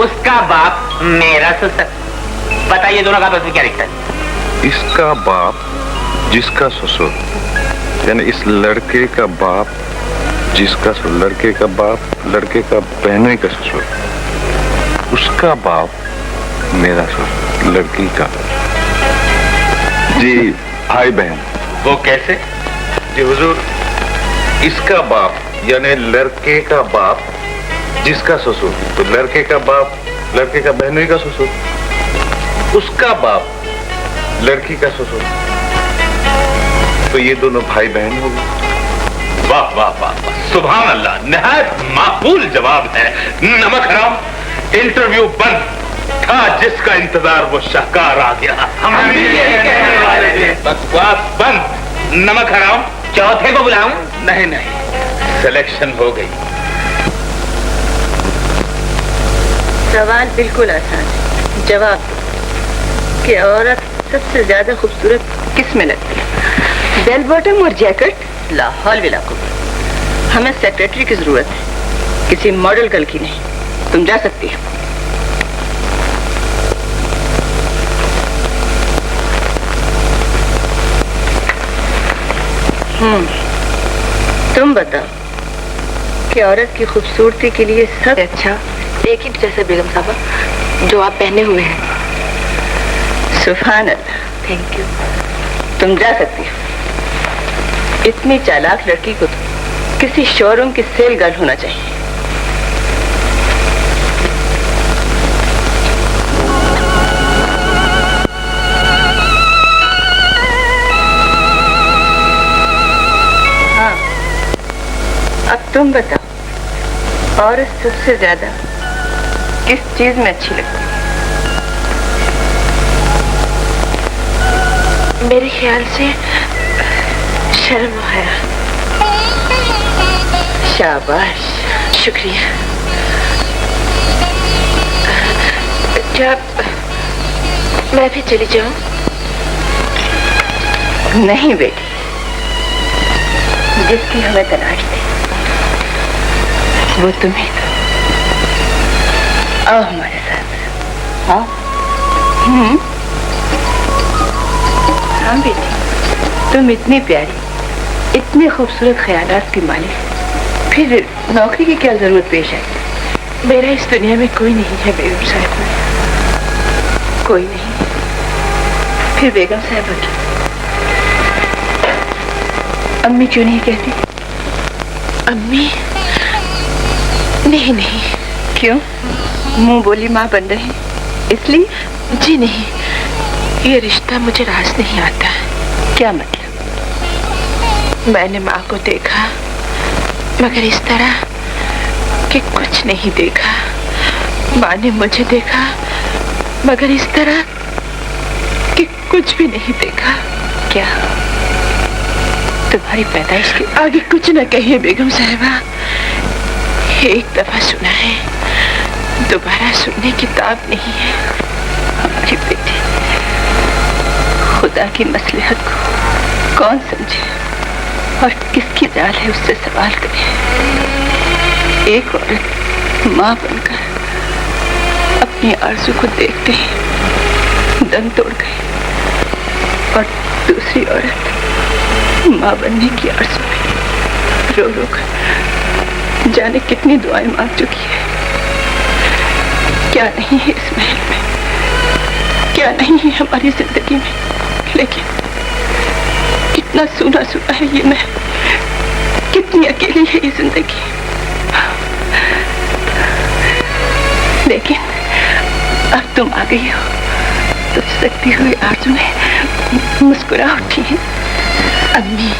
उसका बाप मेरा ससुर। बताइए दोनों का आपस में क्या रिश्ता है? इसका बाप जिसका ससुर, यानी इस लड़के का बाप जिसका ससुर, लड़के का बाप लड़के का बहनोई का ससुर, उसका बाप मेरा ससुर, लड़की का। जी भाई बहन। वो कैसे? जी हुजूर, इसका बाप यानी लड़के का बाप जिसका ससुर, तो लड़के का बाप लड़के का बहनोई का ससुर, उसका बाप लड़की का ससुर, तो ये दोनों भाई बहन हो गए। वाह वाह वाह, सुभान अल्लाह, नहायत माकूल जवाब है। नमक हराम, इंटरव्यू बंद था, जिसका इंतजार वो शाहकार आ गया। हम भी यही कहने वाले थे। बकवास बंद। नमक हराम। चौथे को बुलाऊं? नहीं नहीं, सिलेक्शन हो गई। सवाल बिल्कुल आसान है, जवाब दो कि औरत सबसे ज्यादा खूबसूरत किस में लगती है, बेल बॉटम और जैकेट? लाहौल विलाको, हमें सेक्रेटरी की जरूरत है, किसी मॉडल गर्ल की नहीं। तुम जा सकती हो। तुम बताओ कि औरत की खूबसूरती के लिए सब अच्छा एक ही जैसे बेगम साहबा जो आप पहने हुए हैं। सुभान अल्लाह, थैंक यू। तुम जा सकती हो। इतनी चालाक लड़की को तो किसी शोरूम की सेल गर्ल होना चाहिए। हाँ, अब तुम बताओ, औरत सबसे ज्यादा किस चीज में अच्छी लगती है? मेरे ख्याल से शर्म और हया। शाबाश, शुक्रिया। क्या मैं भी चली जाऊं? नहीं बेटी, जिसकी हमें तलाश थी वो तुम्हें तो। आओ हमारे साथ। हाँ हाँ बेटी, तुम इतनी प्यारी, इतने खूबसूरत ख्यालात की मालिक, फिर नौकरी की क्या जरूरत पेश आई? मेरा इस दुनिया में कोई नहीं है बेगम साहब, कोई नहीं। फिर बेगम साहब की अम्मी क्यों नहीं कहती? अम्मी? नहीं नहीं। क्यों? मुंह बोली माँ बन रही इसलिए? जी नहीं, ये रिश्ता मुझे रास नहीं आता। क्या मतलब? मैंने माँ को देखा मगर इस तरह कि कुछ नहीं देखा। माँ ने मुझे देखा मगर इस तरह कि कुछ भी नहीं देखा। क्या तुम्हारी पैदाइश के आगे कुछ न कहिए बेगम साहिबा। एक दफा सुना है, दोबारा सुनने की ताब नहीं है। हमारी बेटी खुदा की मसलहत को कौन समझे और किसकी जाल है उससे सवाल करे। एक औरत माँ बनकर अपनी आरज़ू को देखते ही दम तोड़ गई और दूसरी औरत माँ बनने की आरज़ू में रो रो कर जाने कितनी दुआएं मांग चुकी है। क्या नहीं है इस महल में, क्या नहीं है हमारी जिंदगी में, लेकिन कितना सूना सूना है ये महल, कितनी अकेली है ये जिंदगी। लेकिन अब तुम आ गई हो तो सकती हुई आरज़ू में मुस्कुरा उठी है। अम्मी,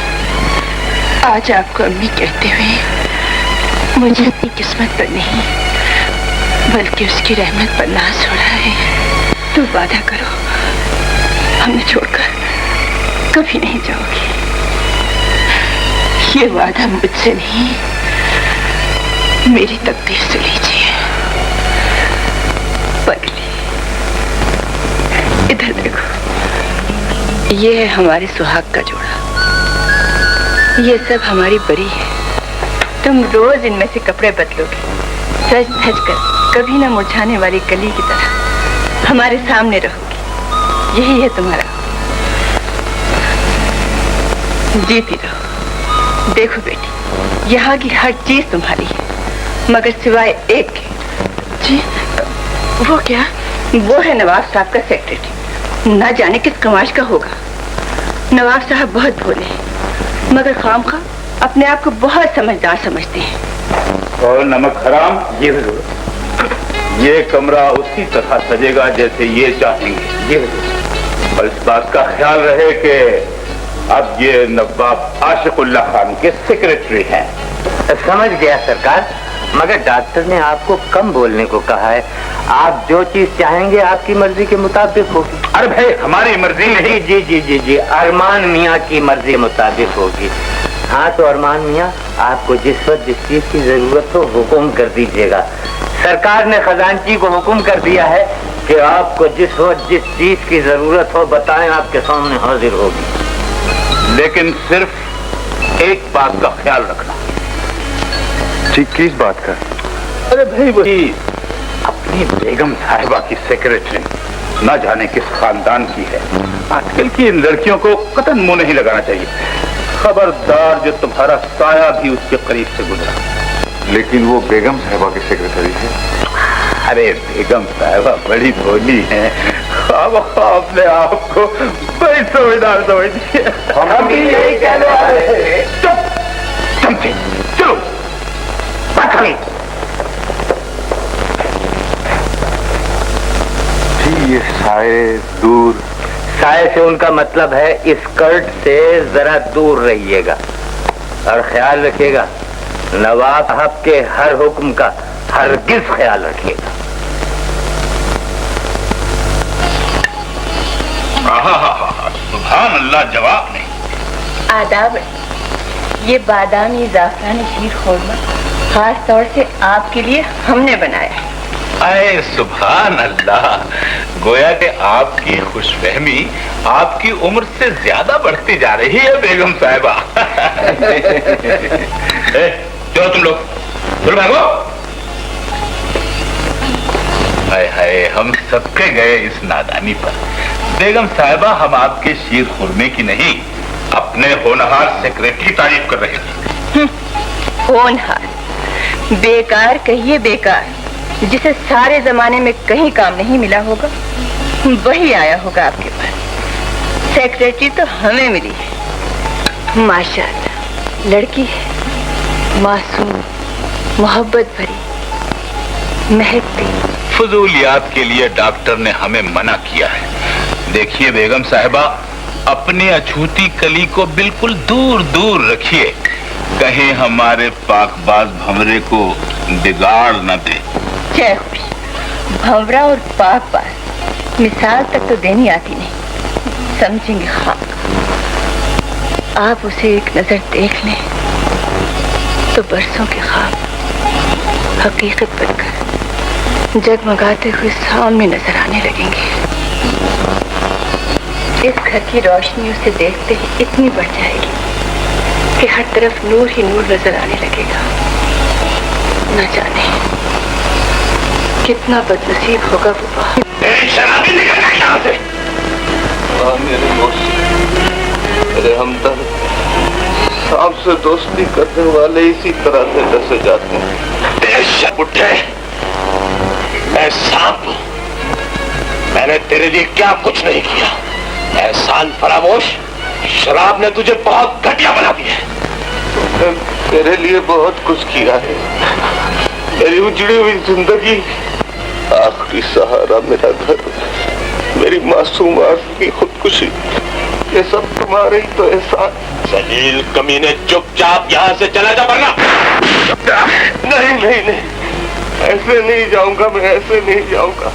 आज आपको अम्मी कहते हुए मुझे अपनी किस्मत पर नहीं बल्कि उसकी रहमत पर नाज हो रहा है। तो वादा करो, हमें छोड़कर कभी नहीं जाओगी। ये वादा मुझसे नहीं, मेरी तकदीर से लीजिए। पगली, इधर देखो, ये है हमारे सुहाग का जोड़ा। ये सब हमारी बड़ी है। तुम रोज इनमें से कपड़े बदलोगे, सज धज कर, कभी ना मुरझाने वाली कली की तरह हमारे सामने रहोगी। यही है तुम्हारा। जीती रहो। देखो बेटी, यहाँ की हर चीज तुम्हारी है मगर सिवाय एक के। जी, वो क्या? वो है नवाब साहब का सेक्रेटरी। ना जाने किस कमाश का होगा। नवाब साहब बहुत भोले हैं मगर खामखा अपने आप को बहुत समझदार समझते हैं। और नमक हराम, ये हुजूर, ये कमरा उसी तरह सजेगा जैसे ये चाहेंगे। ये हुजूर, और इस बात का ख्याल रहे कि अब ये नवाब आशिकुल्लाह खान के सेक्रेटरी हैं। समझ गया सरकार। मगर डॉक्टर ने आपको कम बोलने को कहा है। आप जो चीज चाहेंगे आपकी मर्जी के मुताबिक होगी। अरे भाई हमारी मर्जी नहीं। जी जी जी जी अरमान मियाँ की मर्जी के मुताबिक होगी। हाँ तो अरमान मियाँ, आपको जिस वक्त जिस चीज की जरूरत हो हुक्म कर दीजिएगा। सरकार ने खजांची को हुक्म कर दिया है कि आपको जिस वक्त जिस चीज की जरूरत हो बताएं, आपके सामने हाजिर होगी। लेकिन सिर्फ एक बात का ख्याल रखना। ठीक, किस बात का? अरे भाई वही अपनी बेगम साहिबा की सेक्रेटरी न जाने किस खानदान की है। आजकल की इन लड़कियों को कतन मुंह नहीं लगाना चाहिए। खबरदार, जो तुम्हारा साया भी उसके करीब से गुजरा। लेकिन वो बेगम साहिबा की सेक्रेटरी है। अरे बेगम साहिबा बड़ी भोली है, अपने आप को बड़ी समझदार समझती है। हम भी यही कहने वाले थे। चुप, चलो बात करें। ये साए दूर, साए से उनका मतलब है स्कर्ट से जरा दूर रहिएगा और ख्याल रखिएगा, नवाब साहब के हर हुक्म का हरगिज ख्याल रखिएगा। सुभान अल्लाह, जवाब नहीं। आदाब। ये बादामी जाफरानी शीर खोरमा खास तौर से आपके लिए हमने बनाया है। अरे सुभान अल्लाह, गोया कि आपकी खुशफहमी आपकी उम्र से ज्यादा बढ़ती जा रही है बेगम साहिबा। चलो तुम लोग, चलो भागो। हाय हाय, हम सबके गए इस नादानी पर। बेगम साहिबा, हम आपके शीर खुरमे की नहीं, अपने होनहार सेक्रेटरी तारीफ कर रहे थे। होनहार? बेकार कहिए बेकार। जिसे सारे जमाने में कहीं काम नहीं मिला होगा वही आया होगा आपके पास। सेक्रेटरी तो हमें मिली है। माशाअल्लाह, लड़की है, मासूम, मोहब्बत भरी, महकती। फजूलियात के लिए डॉक्टर ने हमें मना किया है। देखिए बेगम साहिबा, अपनी अछूती कली को बिल्कुल दूर दूर रखिए, कहीं हमारे पाकबाज भंवरे को बिगाड़ न दे। जय खुश, भंवरा और पाकबाज मिसाल तक तो देनी आती नहीं, समझेंगे खाक। आप उसे एक नजर देख लें तो बरसों के ख्वाब हकीकत बनकर जगमगाते हुए सामने नजर आने लगेंगे। इस घर की रोशनी उसे देखते ही इतनी बढ़ जाएगी कि हर तरफ नूर ही नूर नजर आने लगेगा। न जाने कितना बदनसीब होगा वो। शराबी निकलना यहाँ से। मेरे दोस्त, मेरे हमदर्द, सांप से दोस्ती करने वाले इसी तरह से डसे जाते हैं। उठे, मैं सांप हूं। मैंने तेरे लिए क्या कुछ नहीं किया। एहसान फरामोश, शराब ने तुझे बहुत घटिया बना दिया है। मेरे लिए बहुत कुछ किया है। मेरी उजड़ी हुई जिंदगी, आखिरी सहारा मेरा घर, मेरी मासूम की खुदकुशी, ये सब तुम्हारे ही तो एहसान। जलील कमीने, चुपचाप यहाँ से चला जा वरना। नहीं नहीं नहीं, ऐसे नहीं जाऊंगा मैं, ऐसे नहीं जाऊंगा।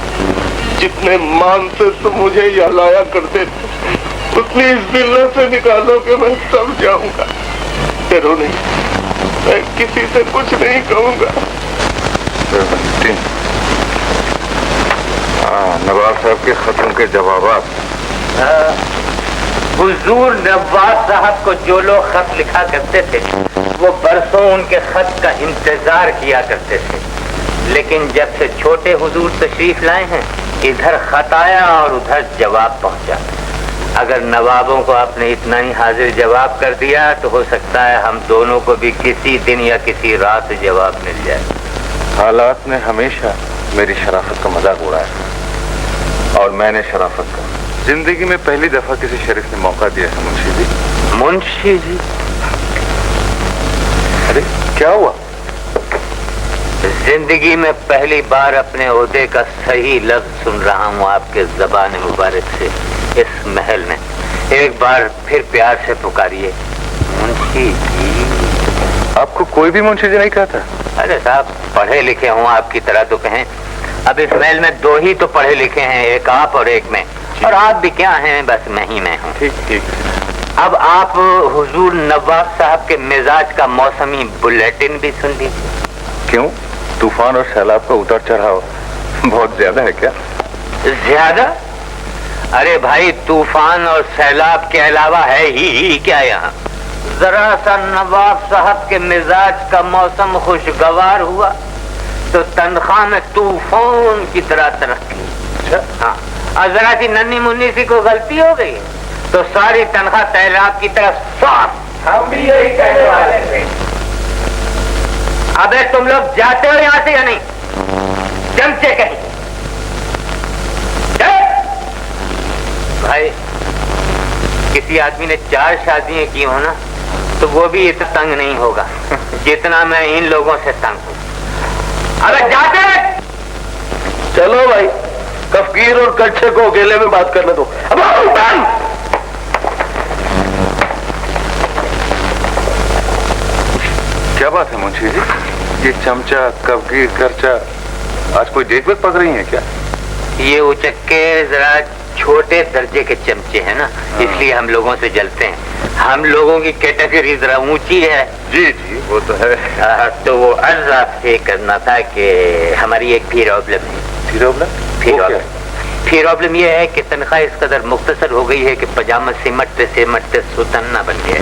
जितने मान से तुम मुझे यहाँ लाया करते थे, उतनी इस दिल से निकालोगे मैं सब जाऊंगा। डरो नहीं, मैं किसी से कुछ नहीं कहूंगा। नवाब साहब के खतों के जवाबात। हुजूर नवाब साहब को जो लोग खत लिखा करते थे वो बरसों उनके खत का इंतजार किया करते थे, लेकिन जब से छोटे हुजूर तशरीफ लाए हैं, इधर खत आया और उधर जवाब पहुंचा। अगर नवाबों को आपने इतना ही हाजिर जवाब कर दिया तो हो सकता है हम दोनों को भी किसी दिन या किसी रात जवाब मिल जाए। हालात ने हमेशा मेरी शराफत का मजाक उड़ाया और मैंने शराफत का। जिंदगी में पहली दफा किसी शरीफ ने मौका दिया है मुंशी जी। मुंशी जी? अरे क्या हुआ? जिंदगी में पहली बार अपने ओहदे का सही लफ्ज सुन रहा हूँ आपके ज़बान मुबारक से इस महल में। एक बार फिर प्यार से पुकारिए, मुंशी जी। आपको कोई भी मुंशी जी नहीं कहता? अरे साहब, पढ़े लिखे हूँ आपकी तरह तो कहें। अब इस महल में 2 ही तो पढ़े लिखे हैं, एक आप और एक मैं। और आप भी क्या हैं, बस मैं ही मैं हूँ। ठीक ठीक। अब आप हुजूर नवाब साहब के मिजाज का मौसमी बुलेटिन भी सुन लीजिए। क्यों? तूफान और सैलाब का उतार चढ़ाव बहुत ज्यादा है क्या? ज्यादा? अरे भाई, तूफान और सैलाब के अलावा है ही क्या यहाँ? जरा सा नवाब साहब के मिजाज का मौसम खुशगवार हुआ तो तनख्वाह में तूफान की तरह तरक्की। हाँ, और जरा सी नन्ही मुन्नी सी को गलती हो गई तो सारी तनख्वाह सैलाब की तरफ साफ। हम भी यही कहने वाले थे। अबे तुम लोग जाते हो यहाँ से या नहीं? चमचे कहीं भाई, किसी आदमी ने 4 शादियां की हो ना तो वो भी इतना तंग नहीं होगा जितना मैं इन लोगों से तंग हूँ। अबे जाते हैं। चलो भाई, कफकीर और कच्चे को अकेले में बात करने दो। अब क्या बात है मुंशी जी? ये चमचा, कफगीर, करचा, आज कोई देख वेख पक रही है क्या? ये उचक्के जरा छोटे दर्जे के चमचे हैं ना, इसलिए हम लोगों से जलते हैं। हम लोगों की कैटेगरी जरा ऊंची है। जी जी, वो तो है। तो वो अर्ज आपसे करना था कि हमारी एक प्रॉब्लम है। प्रॉब्लम ये है कि तनख्वाह इस कदर मुख्तसर हो गई है कि पजामा सिमटते सिमटते सुतन्ना बन गया।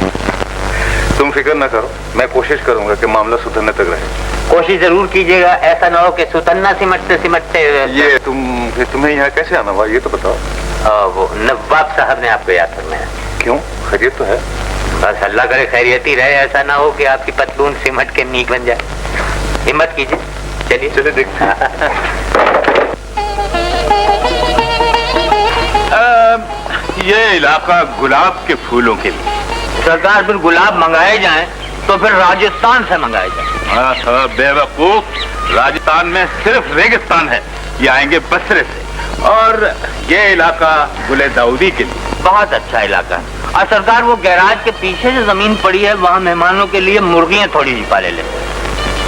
तुम फिक्र न करो, मैं कोशिश करूंगा कि मामला सुधरने तक रहे। कोशिश जरूर कीजिएगा, ऐसा ना हो कि सुतन्ना सिमटते सिमटते। ये तुम्हें यहाँ कैसे आना हुआ, ये तो बताओ। वो नवाब साहब ने आपको याद फरमाया। क्यों? खैरियत तो है? बस अल्लाह करे खैरियत ही रहे, ऐसा ना हो कि आपकी पतलून सिमट के नीक बन जाए। हिम्मत कीजिए, चलिए चलिए देखते हैं। ये इलाका गुलाब के फूलों के लिए। सरकार, फिर गुलाब मंगाए जाएं तो फिर राजस्थान से मंगाए जाएं। बेवकूफ, राजस्थान में सिर्फ रेगिस्तान है, ये आएंगे बसरे से। और ये इलाका गुले दाऊदी के लिए बहुत अच्छा इलाका है। और सरकार, वो गैराज के पीछे जो जमीन पड़ी है वहाँ मेहमानों के लिए मुर्गियाँ थोड़ी सी पाले ले।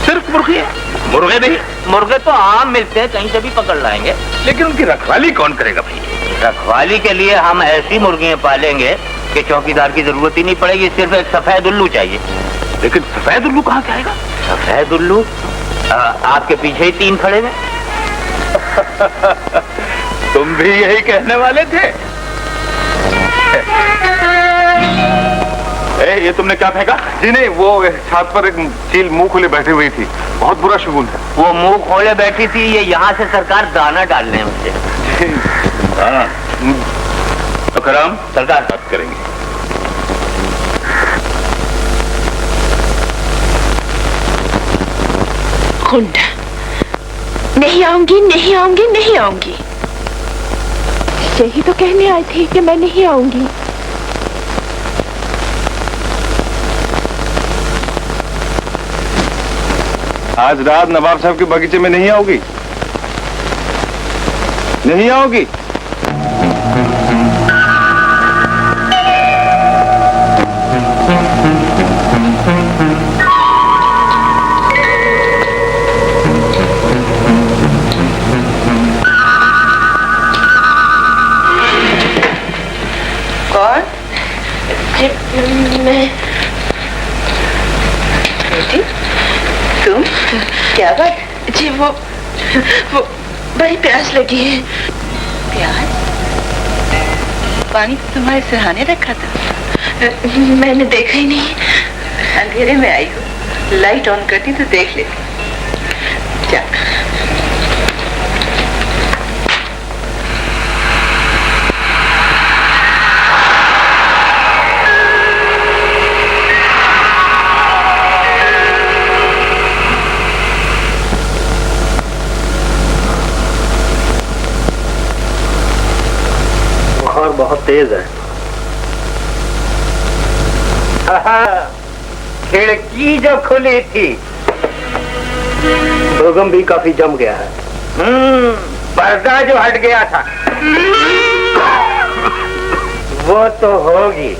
सिर्फ मुर्गियाँ? मुर्गे नहीं? मुर्गे तो आम मिलते हैं, कहीं से भी पकड़ लाएंगे। लेकिन उनकी रखवाली कौन करेगा भाई? रखवाली के लिए हम ऐसी मुर्गियाँ पालेंगे कि चौकीदार की जरूरत ही नहीं पड़ेगी, सिर्फ एक सफेद उल्लू चाहिए। लेकिन सफेद उल्लू कहाँ से आएगा? सफेद उल्लू आपके पीछे ही 3 खड़े हैं। तुम भी यही कहने वाले थे? ये तुमने क्या फेंका? जी नहीं, वो छत पर एक चील मुंह खोले बैठी हुई थी, बहुत बुरा शगुन है। वो मुंह खोले बैठी थी, ये यहाँ से सरकार दाना डाल रहे हैं उससे। हाँ, तो कराम सरकार बात करेंगे। गुंडा, नहीं आऊंगी, नहीं आऊंगी, नहीं आऊंगी। यही तो कहने आई थी कि मैं नहीं आऊंगी। आज रात नवाब साहब के बगीचे में नहीं आओगी? नहीं आओगी? कौन? मैं। बेटी, तुम? क्या बात? जी वो बड़ी प्यास लगी है। प्यास? पानी तो तुम्हारे सिरहाने रखा था। मैंने देखा ही नहीं, अंधेरे में आई हूँ। लाइट ऑन करती तो देख लेती। जा। बहुत तेज है। खिड़की जो खुली थी, भूकंप भी काफी जम गया है। पर्दा जो हट गया था वो तो होगी।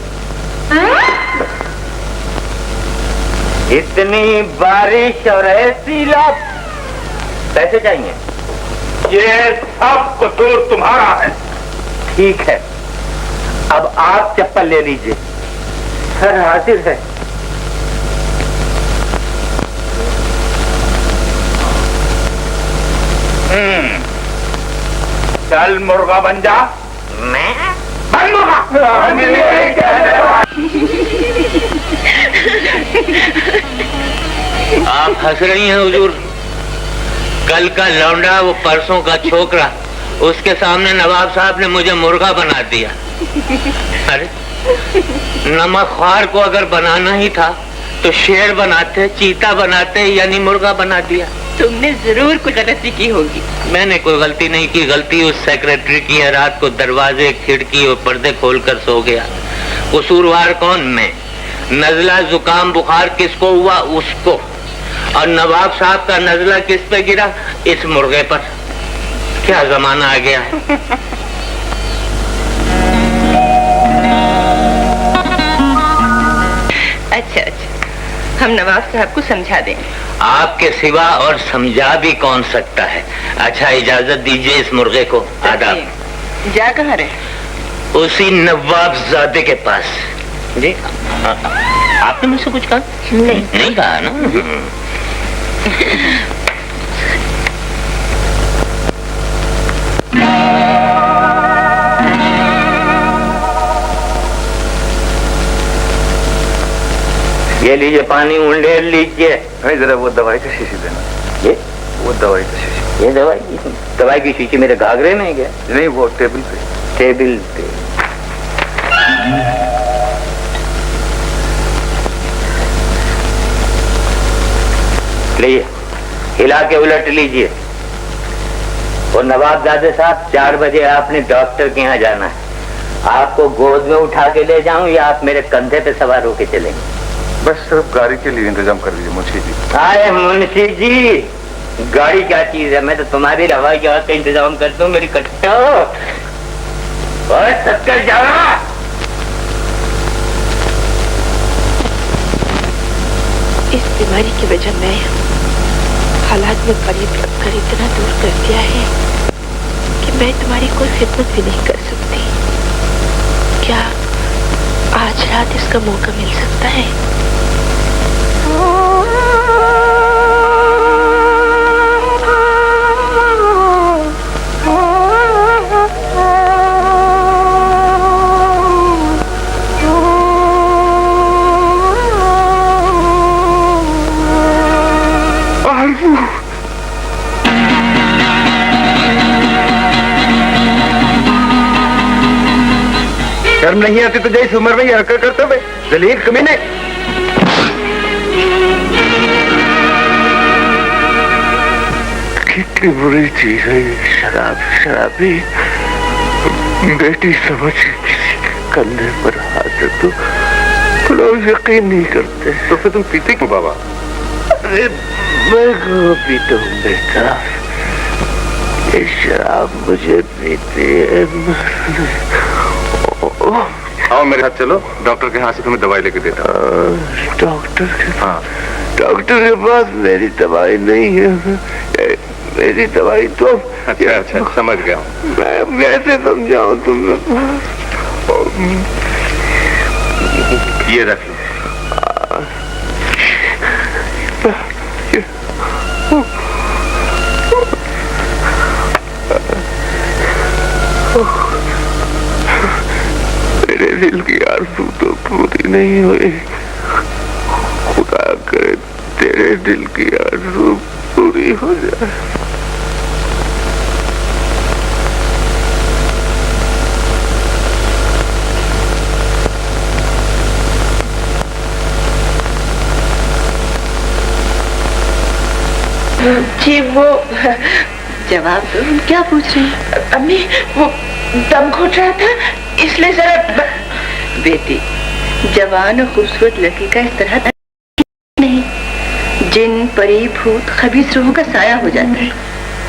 इतनी बारिश और ऐसी लत, पैसे चाहिए? ये सब कसूर तुम्हारा है। ठीक है, अब आप चप्पल ले लीजिए, सर हाजिर है। चल मुर्गा बन जा। मैं बन मुर्गा। आप हंस रही हैं हुजूर? कल का लौंडा, वो परसों का छोकरा, उसके सामने नवाब साहब ने मुझे मुर्गा बना दिया। अरे नमकख्वार को अगर बनाना ही था तो शेर बनाते, चीता बनाते, यानी मुर्गा बना दिया। तुमने जरूर कोई गलती की होगी। मैंने कोई गलती नहीं की, गलती उस सेक्रेटरी की है। रात को दरवाजे, खिड़की और पर्दे खोलकर सो गया। कसूरवार कौन? मैं। नजला, जुकाम, बुखार किसको हुआ? उसको। और नवाब साहब का नजला किस पे गिरा? इस मुर्गे पर। क्या जमाना आ गया है। अच्छा अच्छा, हम नवाब साहब को समझा देंगे। आपके सिवा और समझा भी कौन सकता है। अच्छा, इजाजत दीजिए इस मुर्गे को। आदाब। जा कहाँ रहे? उसी नवाबजादे के पास। जी, आपने मुझसे कुछ कहा? नहीं कहा ना। ये लीजिए पानी, उंडेल लीजिए। नहीं, जरा वो दवाई की शीशी देना। ये वो दवाई की शीशी। ये दवाई की शीशी मेरे घाघरे में है क्या? नहीं, वो टेबल पे। टेबल पे। लीजिए, हिला के उलट लीजिए। और नवाबजादे साहब, 4 बजे आपने डॉक्टर के यहाँ जाना है। आपको गोद में उठा के ले जाऊं या आप मेरे कंधे पे सवार होके चलेंगे? बस सिर्फ गाड़ी के लिए इंतजाम कर दीजिए मुंशी जी। अरे मुंशी जी, गाड़ी क्या चीज है? मैं तो तुम्हारी हवाई जहाज का इंतजाम करता हूँ। मेरी कट्टो और सबकर जाना। इस बीमारी की वजह मैं हालात में करीब रखकर इतना दूर कर दिया है कि मैं तुम्हारी कोई खिदमत भी नहीं कर सकती। क्या आज रात इसका मौका मिल सकता है? शर्म नहीं आती तुझे इस उम्र में ये हरकत करते हुए? जलील कमीने। कितनी बुरी चीज है ये शराब। शराबी बेटी समझ किसी कंधे पर हाथ रख तो लोग यकीन नहीं करते। तो फिर तुम पीते क्यों बाबा? अरे मैं क्यों पीता हूँ बेटा? ये शराब मुझे पीती है। आओ मेरे साथ चलो, डॉक्टर के यहाँ से तुम्हें दवाई लेके देता हूँ। डॉक्टर के? हाँ, डॉक्टर के पास मेरी दवाई नहीं है। मेरी दवाई तो। अच्छा अच्छा, समझ गया हूँ। मैं कैसे समझाऊं तुम्हें? ये रख लो। मेरे दिल की आरज़ू तो पूरी नहीं हुई। खुदा करे तेरे दिल की आरज़ू पूरी हो जाए। जी वो जवाब दो, क्या पूछ रही हैं? अम्मी, वो दम घुट रहा था इसलिए जरा। बेटी, जवान और खूबसूरत लड़की का इस तरह नहीं, जिन, परी, भूत, खबीस रूहों का साया हो जाता है।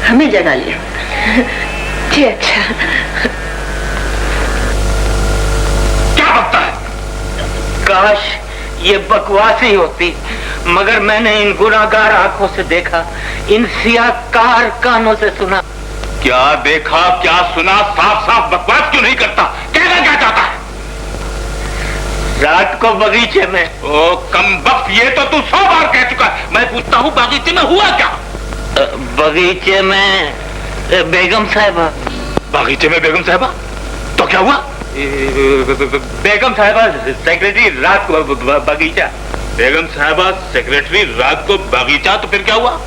हमें जगा लिया जी। अच्छा, क्या बकता है? काश ये बकवास ही होती, मगर मैंने इन गुनाहगार आंखों से देखा, इन सियाकार कानों से सुना। क्या देखा, क्या सुना? साफ साफ बकवास क्यों नहीं करता? कहना क्या चाहता है? रात को बगीचे में। ओ कमबख्त, ये तो तू 100 बार कह चुका है। मैं पूछता हूँ बगीचे में हुआ क्या? बगीचे में बेगम साहिबा। बगीचे में बेगम साहिबा? तो क्या हुआ? बेगम साहिबा सेक्रेटरी रात को बगीचा। बेगम साहिबा सेक्रेटरी रात को बगीचा, तो फिर क्या हुआ?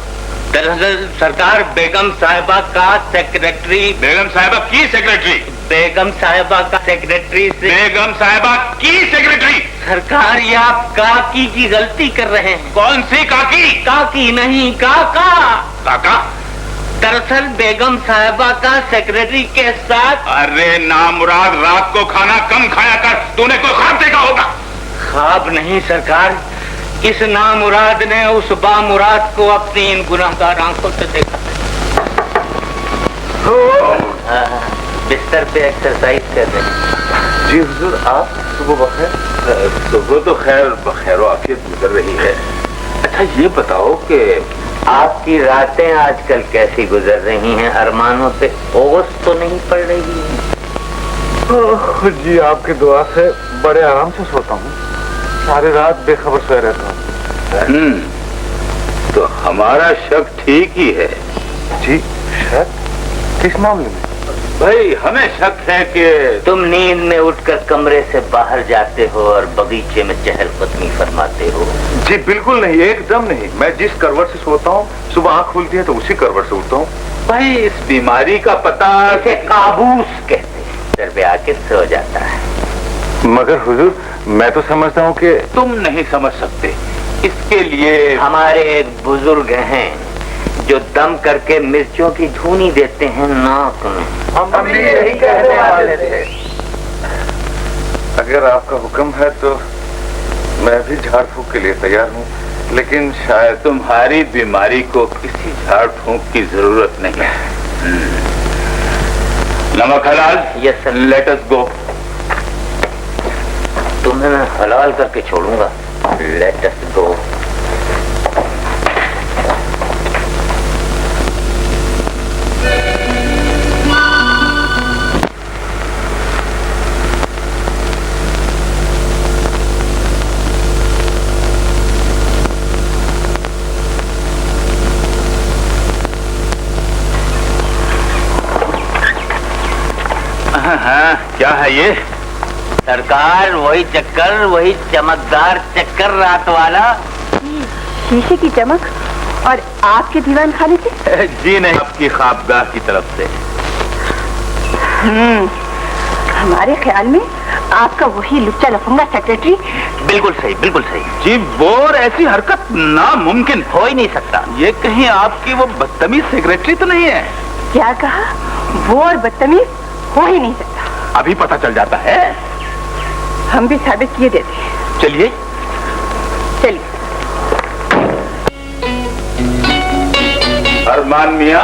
दरअसल सरकार बेगम साहिबा का सेक्रेटरी। बेगम साहिबा की सेक्रेटरी? बेगम साहिबा का सेक्रेटरी से। बेगम साहिबा की सेक्रेटरी? सरकार, ये आप काकी की गलती कर रहे हैं। कौन सी काकी? काकी नहीं, काका। काका? दरअसल बेगम साहिबा का सेक्रेटरी के साथ। अरे नामुराद, रात को खाना कम खाया कर, तूने कोई ख्वाब देखा होगा। ख्वाब नहीं सरकार, इस नामुराद ने उस बामुराद को अपनी इन गुनाहगार आंखों से देखा। बिस्तर पे एक्सरसाइज कर रहे हैं। जी हुजूर, आप सुबह बखैर। सुबह तो खैर बखैर आफियत गुजर रही है। अच्छा ये बताओ कि आपकी रातें आजकल कैसी गुजर रही हैं? अरमानों पे ओस तो नहीं पड़ रही है? जी आपकी दुआ से बड़े आराम से सोता हूँ, सारी रात बेखबर सोया रहता हूँ। तो हमारा शक ठीक ही है। जी शक? किस मामले में? भाई हमें शक है कि तुम नींद में उठकर कमरे से बाहर जाते हो और बगीचे में चहलकदमी फरमाते हो। जी बिल्कुल नहीं, एकदम नहीं। मैं जिस करवट से सोता हूँ, सुबह आँख खुलती है तो उसी करवट से उठता हूँ। भाई इस बीमारी का पता इसे काबूस कहते हैं, सर पे आके सो जाता है। मगर हुजूर, मैं तो समझता हूँ कि तुम नहीं समझ सकते। इसके लिए हमारे एक बुजुर्ग हैं जो दम करके मिर्चों की धुनी देते हैं नाक में। हम भी यही कहने वाले थे। अगर आपका हुक्म है तो मैं भी झाड़ फूक के लिए तैयार हूँ, लेकिन शायद तुम्हारी बीमारी को किसी झाड़ फूंक की जरूरत नहीं है। नमक हलाल? Yes sir. लेट अस गो। तुम्हें मैं हलाल करके छोड़ूंगा। लेट अस गो। हाँ, क्या है ये? सरकार वही चक्कर, वही चमकदार चक्कर रात वाला। शीशे की चमक और आपके दीवान खाने से? जी नहीं, आपकी ख्वाबगाह की तरफ से। हमारे ख्याल में आपका वही लुच्चा लफंगा सेक्रेटरी। बिल्कुल सही, बिल्कुल सही। जी वो और ऐसी हरकत नामुमकिन हो ही नहीं सकता। ये कहीं आपकी वो बदतमीज सेक्रेटरी तो नहीं है? क्या कहा? वो और बदतमीज हो ही नहीं सकता। अभी पता चल जाता है। हम भी साबित किए देते हैं। चलिए चलिए। अरमान मियां,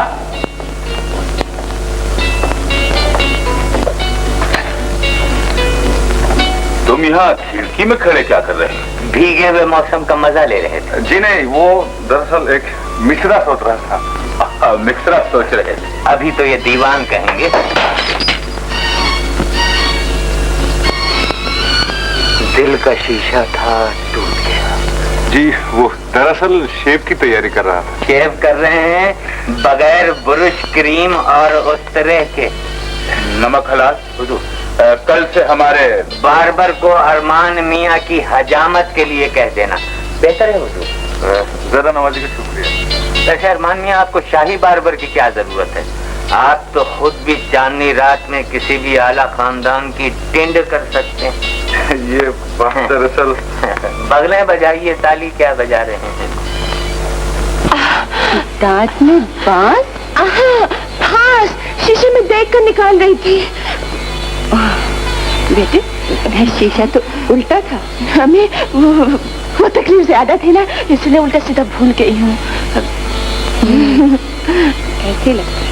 तुम यहाँ खिड़की में खड़े क्या कर रहे हैं? भीगे हुए मौसम का मजा ले रहे थे। जी नहीं, वो दरअसल एक मिश्रा सोच रहा था। मिक्सरा सोच रहे थे। अभी तो ये दीवान कहेंगे। दिल का शीशा था, टूट गया। जी वो दरअसल शेव की तैयारी कर रहा था। शेव कर रहे हैं बगैर बुरुश, क्रीम और उस तरह के। नमक हलाल? कल से हमारे बार्बर को अरमान मियां की हजामत के लिए कह देना बेहतर है हुजूर। जरा नवाजी का शुक्रिया। वैसे अरमान मियां, आपको शाही बार्बर की क्या जरूरत है? आप तो खुद भी चांदनी रात में किसी भी आला खानदान की टेंड कर सकते हैं। ये बात दरअसल बगलें बजाइए, ताली क्या बजा रहे हैं? दांत में बांस? फांस शीशे में देखकर निकाल रही थी। बेटे, शीशा तो उल्टा था। हमें वो तकलीफ ज्यादा थी ना, इसलिए उल्टा सीधा भूल गई हूँ। कैसे लगता है?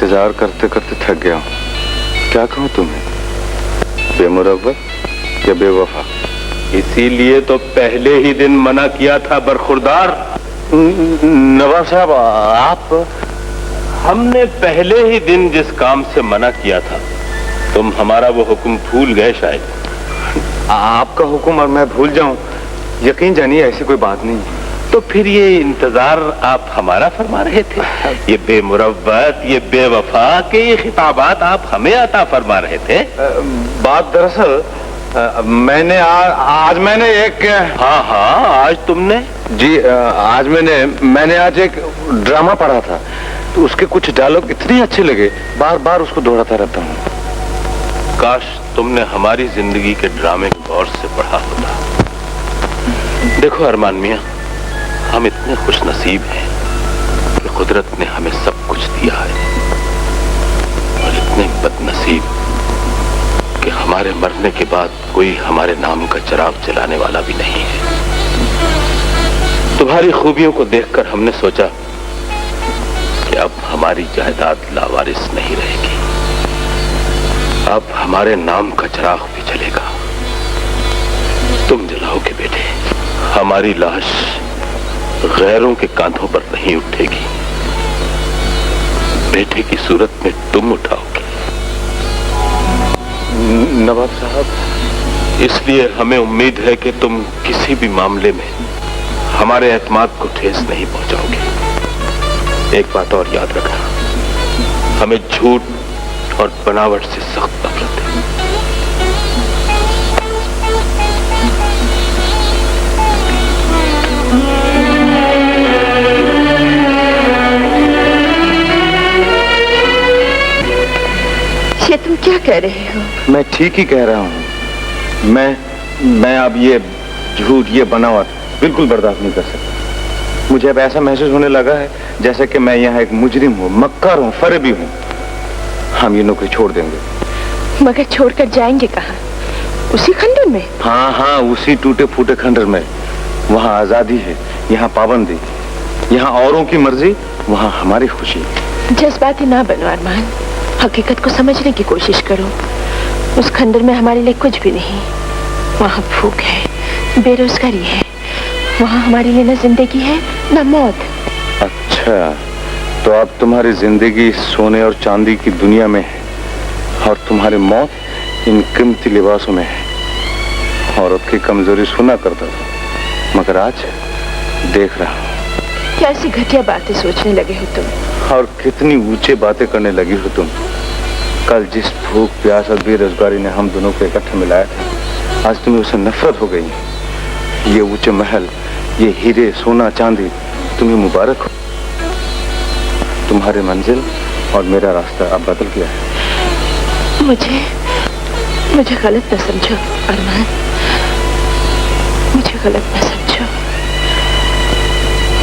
इंतजार करते करते थक गया हूँ। क्या कहूँ तुम्हें, बेमुरव्वत या बेवफा? इसीलिए तो पहले ही दिन मना किया था बरखुरदार। नवाब साहब, आप? हमने पहले ही दिन जिस काम से मना किया था, तुम हमारा वो हुक्म भूल गए शायद। आपका हुक्म और मैं भूल जाऊं, यकीन जानिए ऐसी कोई बात नहीं। तो फिर ये इंतजार आप हमारा फरमा रहे थे? ये बेमुरव्वत, ये बेवफा के ये खिताबात आप हमें अता फरमा रहे थे? बात दरअसल आज मैंने एक... हाँ, आज तुमने? जी, आज मैंने आज एक ड्रामा पढ़ा था, तो उसके कुछ डायलॉग इतने अच्छे लगे, बार बार उसको दोहराता रहता हूँ। काश तुमने हमारी जिंदगी के ड्रामे को गौर से पढ़ा होता। देखो अरमान मियां, हम इतने खुशनसीब हैं कि कुदरत ने हमें सब कुछ दिया है, और इतने बदनसीब कि हमारे मरने के बाद कोई हमारे नाम का चिराग जलाने वाला भी नहीं है। तुम्हारी खूबियों को देखकर हमने सोचा कि अब हमारी जायदाद लावारिस नहीं रहेगी, अब हमारे नाम का चिराग भी जलेगा। तुम जलाओगे बेटे, हमारी लाश गैरों के कांधों पर नहीं उठेगी, बेटे की सूरत में तुम उठाओगे। नवाब साहब, इसलिए हमें उम्मीद है कि तुम किसी भी मामले में हमारे एतमाद को ठेस नहीं पहुंचाओगे। एक बात और याद रखना, हमें झूठ और बनावट से सख्त नफरत है। ये तुम क्या कह रहे हो? मैं ठीक ही कह रहा हूँ। मैं अब ये झूठ, ये बनावट बिल्कुल बर्दाश्त नहीं कर सकता। मुझे अब ऐसा महसूस होने लगा है जैसे कि मैं यहाँ एक मुजरिम हूँ, मक्कार हूँ, फरेबी हूँ। हम ये नौकरी छोड़ देंगे। मगर छोड़कर जाएंगे कहाँ? उसी खंडर में? हाँ, उसी टूटे फूटे खंडर में। वहाँ आजादी है, यहाँ पाबंदी, यहाँ औरों की मर्जी, वहाँ हमारी खुशी। जज्बाती ना बनो अरमान, हकीकत को समझने की कोशिश करो। उस खंडर में हमारे लिए कुछ भी नहीं। वहाँ भूख है, बेरोजगारी है, वहाँ हमारे लिए न जिंदगी है न मौत। अच्छा, तो अब तुम्हारी जिंदगी सोने और चांदी की दुनिया में है, और तुम्हारी मौत इन कीमती लिबासों में है। औरत की कमजोरी सुना करता था, मगर आज देख रहा हूँ। कैसी घटिया बातें सोचने लगे हो तुम, और कितनी ऊंचे बातें करने लगी हो तुम। कल जिस भूख, प्यास और बेरोजगारी ने हम दोनों को इकट्ठे मिलाया था, आज तुम्हें उससे नफरत हो गई। ये ऊंचे महल, ये हीरे, सोना, चांदी तुम्हें मुबारक हो। तुम्हारी मंजिल और मेरा रास्ता अब बदल गया है। मुझे गलत न समझो अरमान, मुझे गलत न समझो।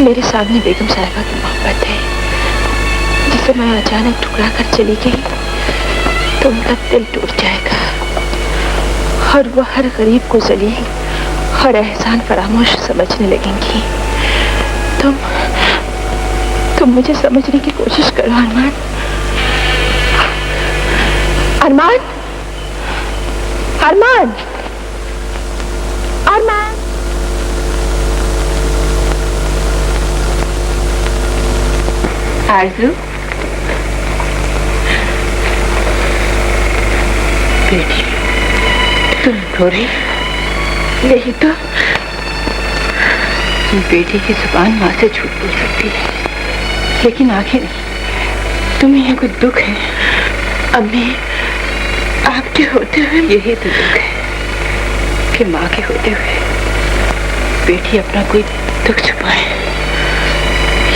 मेरे सामने बेगम साहिबा की मोहब्बत है, जिसे मैं अचानक ठुकरा कर चली गई तो उनका दिल टूट जाएगा, और वो हर गरीब को जलील और एहसान फरामोश समझने लगेंगी। तुम मुझे समझने की कोशिश करो अरमान। अरमान, अरमान, अरमान। आरज़ू, बेटी, तुम रो रही? यही तो। बेटी की जुबान माँ से झूठ बोल सकती है, लेकिन आंखें नहीं। तुम्हें यह कुछ दुख है? अम्मी, आपके होते हुए यही तो दुख है कि माँ के होते हुए बेटी अपना कोई दुख छुपाए।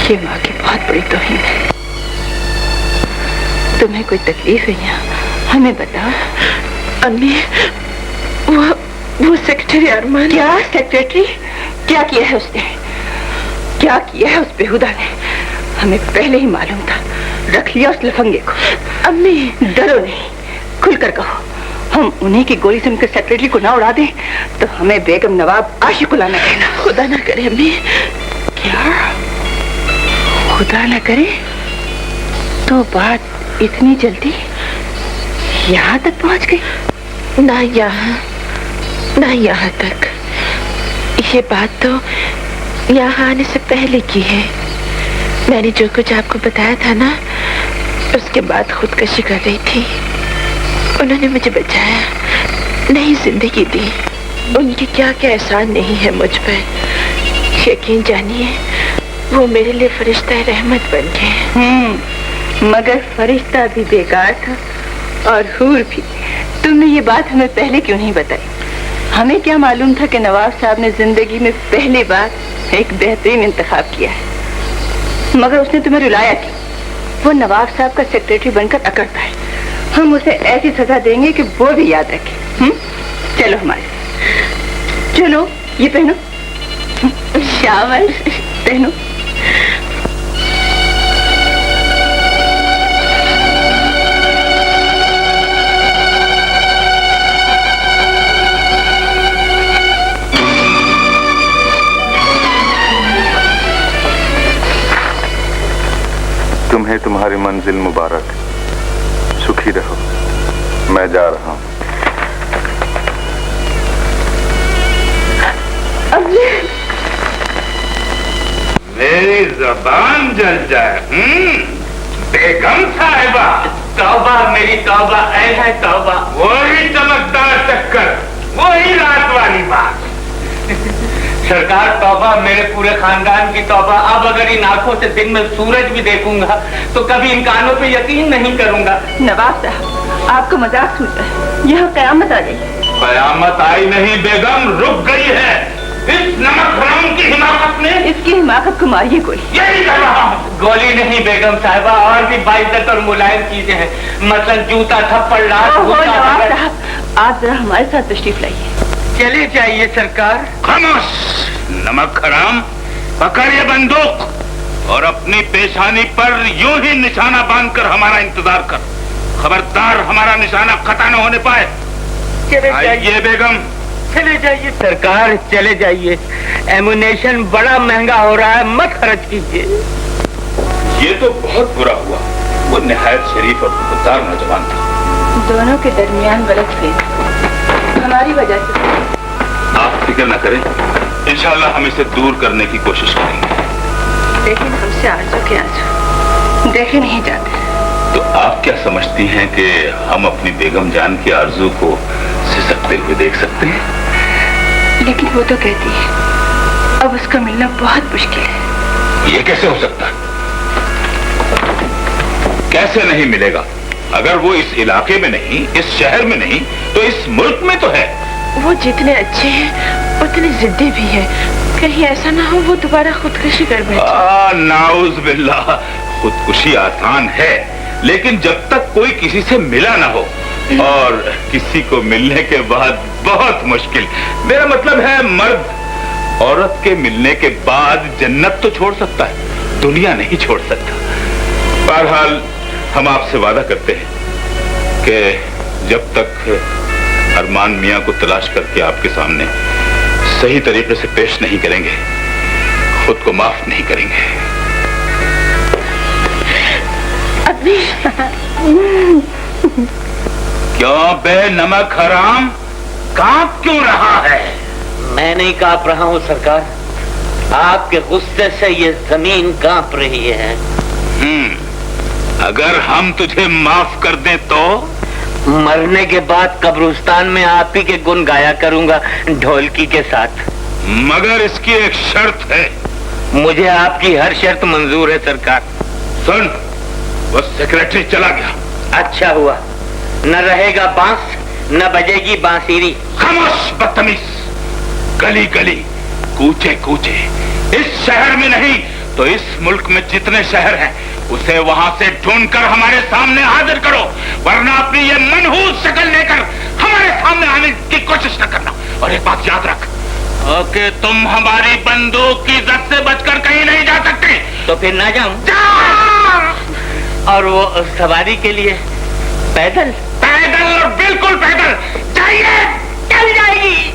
ये माँ की बहुत बड़ी तौहीन है। तुम्हें कोई तकलीफ है यहाँ? हमें बताओ। अम्मी, वो सेक्रेटरी अरमान। क्या सेक्रेटरी? क्या किया है उसने? क्या किया है उस बेहुदा ने? हमें पहले ही मालूम था, रख लिया उस लफंगे को। अम्मी, डरो नहीं, खुलकर कहो। हम उन्हीं की गोली से उनके सेक्रेटरी को ना उड़ा दें तो हमें बेगम नवाब आशिकुल्ला न कहना। खुदा ना करे अम्मी। क्या? खुदा ना करे तो बात इतनी जल्दी यहाँ तक पहुँच गई? ना यहाँ तक। ये बात तो यहाँ आने से पहले की है। मैंने जो कुछ आपको बताया था ना, उसके बाद खुदकशी कर रही थी। उन्होंने मुझे बचाया, नई जिंदगी दी। उनकी क्या क्या एहसान नहीं है मुझ पर। यकीन जानिए, वो मेरे लिए फरिश्ता रहमत बन गए। मगर फरिश्ता भी बेकार था और हूर भी। तुमने ये बात हमें पहले क्यों नहीं बताई? हमें क्या मालूम था कि नवाब साहब ने जिंदगी में पहली बार एक बेहतरीन इंतखाब किया है। मगर उसने तुम्हें रुलाया क्यों? वो नवाब साहब का सेक्रेटरी बनकर अकड़ता है। हम उसे ऐसी सजा देंगे कि वो भी याद रखे। चलो हमारे साथ। चलो, ये पहनो। शाबाश, पहनो। तुम्हें तुम्हारी मंजिल मुबारक। सुखी रहो। मैं जा रहा हूँ। मेरी जबान जल जाए। बेगम साहिबा। तौबा मेरी तौबा, ऐ है तौबा। वही चमकदार चक्कर, वही रात वाली बात। सरकार तौबा, मेरे पूरे खानदान की तौबा। अब अगर इन आंखों से दिन में सूरज भी देखूंगा तो कभी इन कानों पे यकीन नहीं करूंगा। नवाब साहब, आपको मजाक सूझता है। यहाँ कयामत आ गई। कयामत आई नहीं बेगम, रुक गई है। इस नमक हराम की हिमाकत ने। इसकी हिमाकत को मारिए कोई। यही कर रहा हूँ। गोली नहीं बेगम साहिबा, और भी बाइज्जत और मुलायम चीजें हैं। मतलब जूता, थप्पड़, लात। नवाब साहब, आप जरा हमारे साथ तशरीफ लाइए। चले जाइए सरकार। खामोश। नमक हराम, पकड़ ये बंदूक और अपनी पेशानी पर यूं ही निशाना बांधकर हमारा इंतजार कर। खबरदार हमारा निशाना खता न होने पाए। चले जाइए बेगम, चले जाइए सरकार, चले जाइए। एमुनेशन बड़ा महंगा हो रहा है, मत खर्च कीजिए। ये तो बहुत बुरा हुआ। वो निहायत शरीफ और खुददार नौजवान था। दोनों के दरमियान गलतफहमी हमारी वजह से। आप फिक्र न करें, इंशाल्लाह हम इसे दूर करने की कोशिश करेंगे। लेकिन हमसे आंसू के आंसू देखे नहीं जाते। तो आप क्या समझती हैं कि हम अपनी बेगम जान की आरज़ू को सिसकते हुए देख सकते हैं? लेकिन वो तो कहती है अब उसका मिलना बहुत मुश्किल है। ये कैसे हो सकता है? कैसे नहीं मिलेगा? अगर वो इस इलाके में नहीं, इस शहर में नहीं, तो इस मुल्क में तो है। वो जितने अच्छे हैं उतने जिद्दी भी है। कहीं ऐसा ना हो वो दोबारा खुदकुशी कर बैठे। नाउज़ बिल्लाह, खुदकुशी आसान है, लेकिन जब तक कोई किसी से मिला ना हो, और किसी को मिलने के बाद बहुत मुश्किल। मेरा मतलब है, मर्द औरत के मिलने के बाद जन्नत तो छोड़ सकता है, दुनिया नहीं छोड़ सकता। बहरहाल हम आपसे वादा करते हैं कि जब तक अरमान मियां को तलाश करके आपके सामने सही तरीके से पेश नहीं करेंगे, खुद को माफ नहीं करेंगे। अभी क्यों बे नमक हराम, कांप क्यों रहा है? मैं नहीं कांप रहा हूँ सरकार, आपके गुस्से से ये जमीन कांप रही है। अगर हम तुझे माफ कर दें तो? मरने के बाद कब्रिस्तान में आप ही के गुण गाया करूंगा ढोलकी के साथ। मगर इसकी एक शर्त है। मुझे आपकी हर शर्त मंजूर है सरकार। सुन, वो सेक्रेटरी चला गया। अच्छा हुआ, न रहेगा बांस न बजेगी बांसुरी। खामोश बदतमीज। गली गली, कूचे कूचे, इस शहर में नहीं तो इस मुल्क में जितने शहर हैं, उसे वहां से ढूंढकर हमारे सामने हाजिर करो, वरना अपनी ये मनहूस शक्ल लेकर हमारे सामने आने की कोशिश न करना। और एक बात याद रख, ओके, तुम हमारी बंदूक की इज्जत से बचकर कहीं नहीं जा सकते। तो फिर ना जाऊं? और वो सवारी के लिए पैदल? पैदल, और बिल्कुल पैदल। जाइए, चल जाएगी।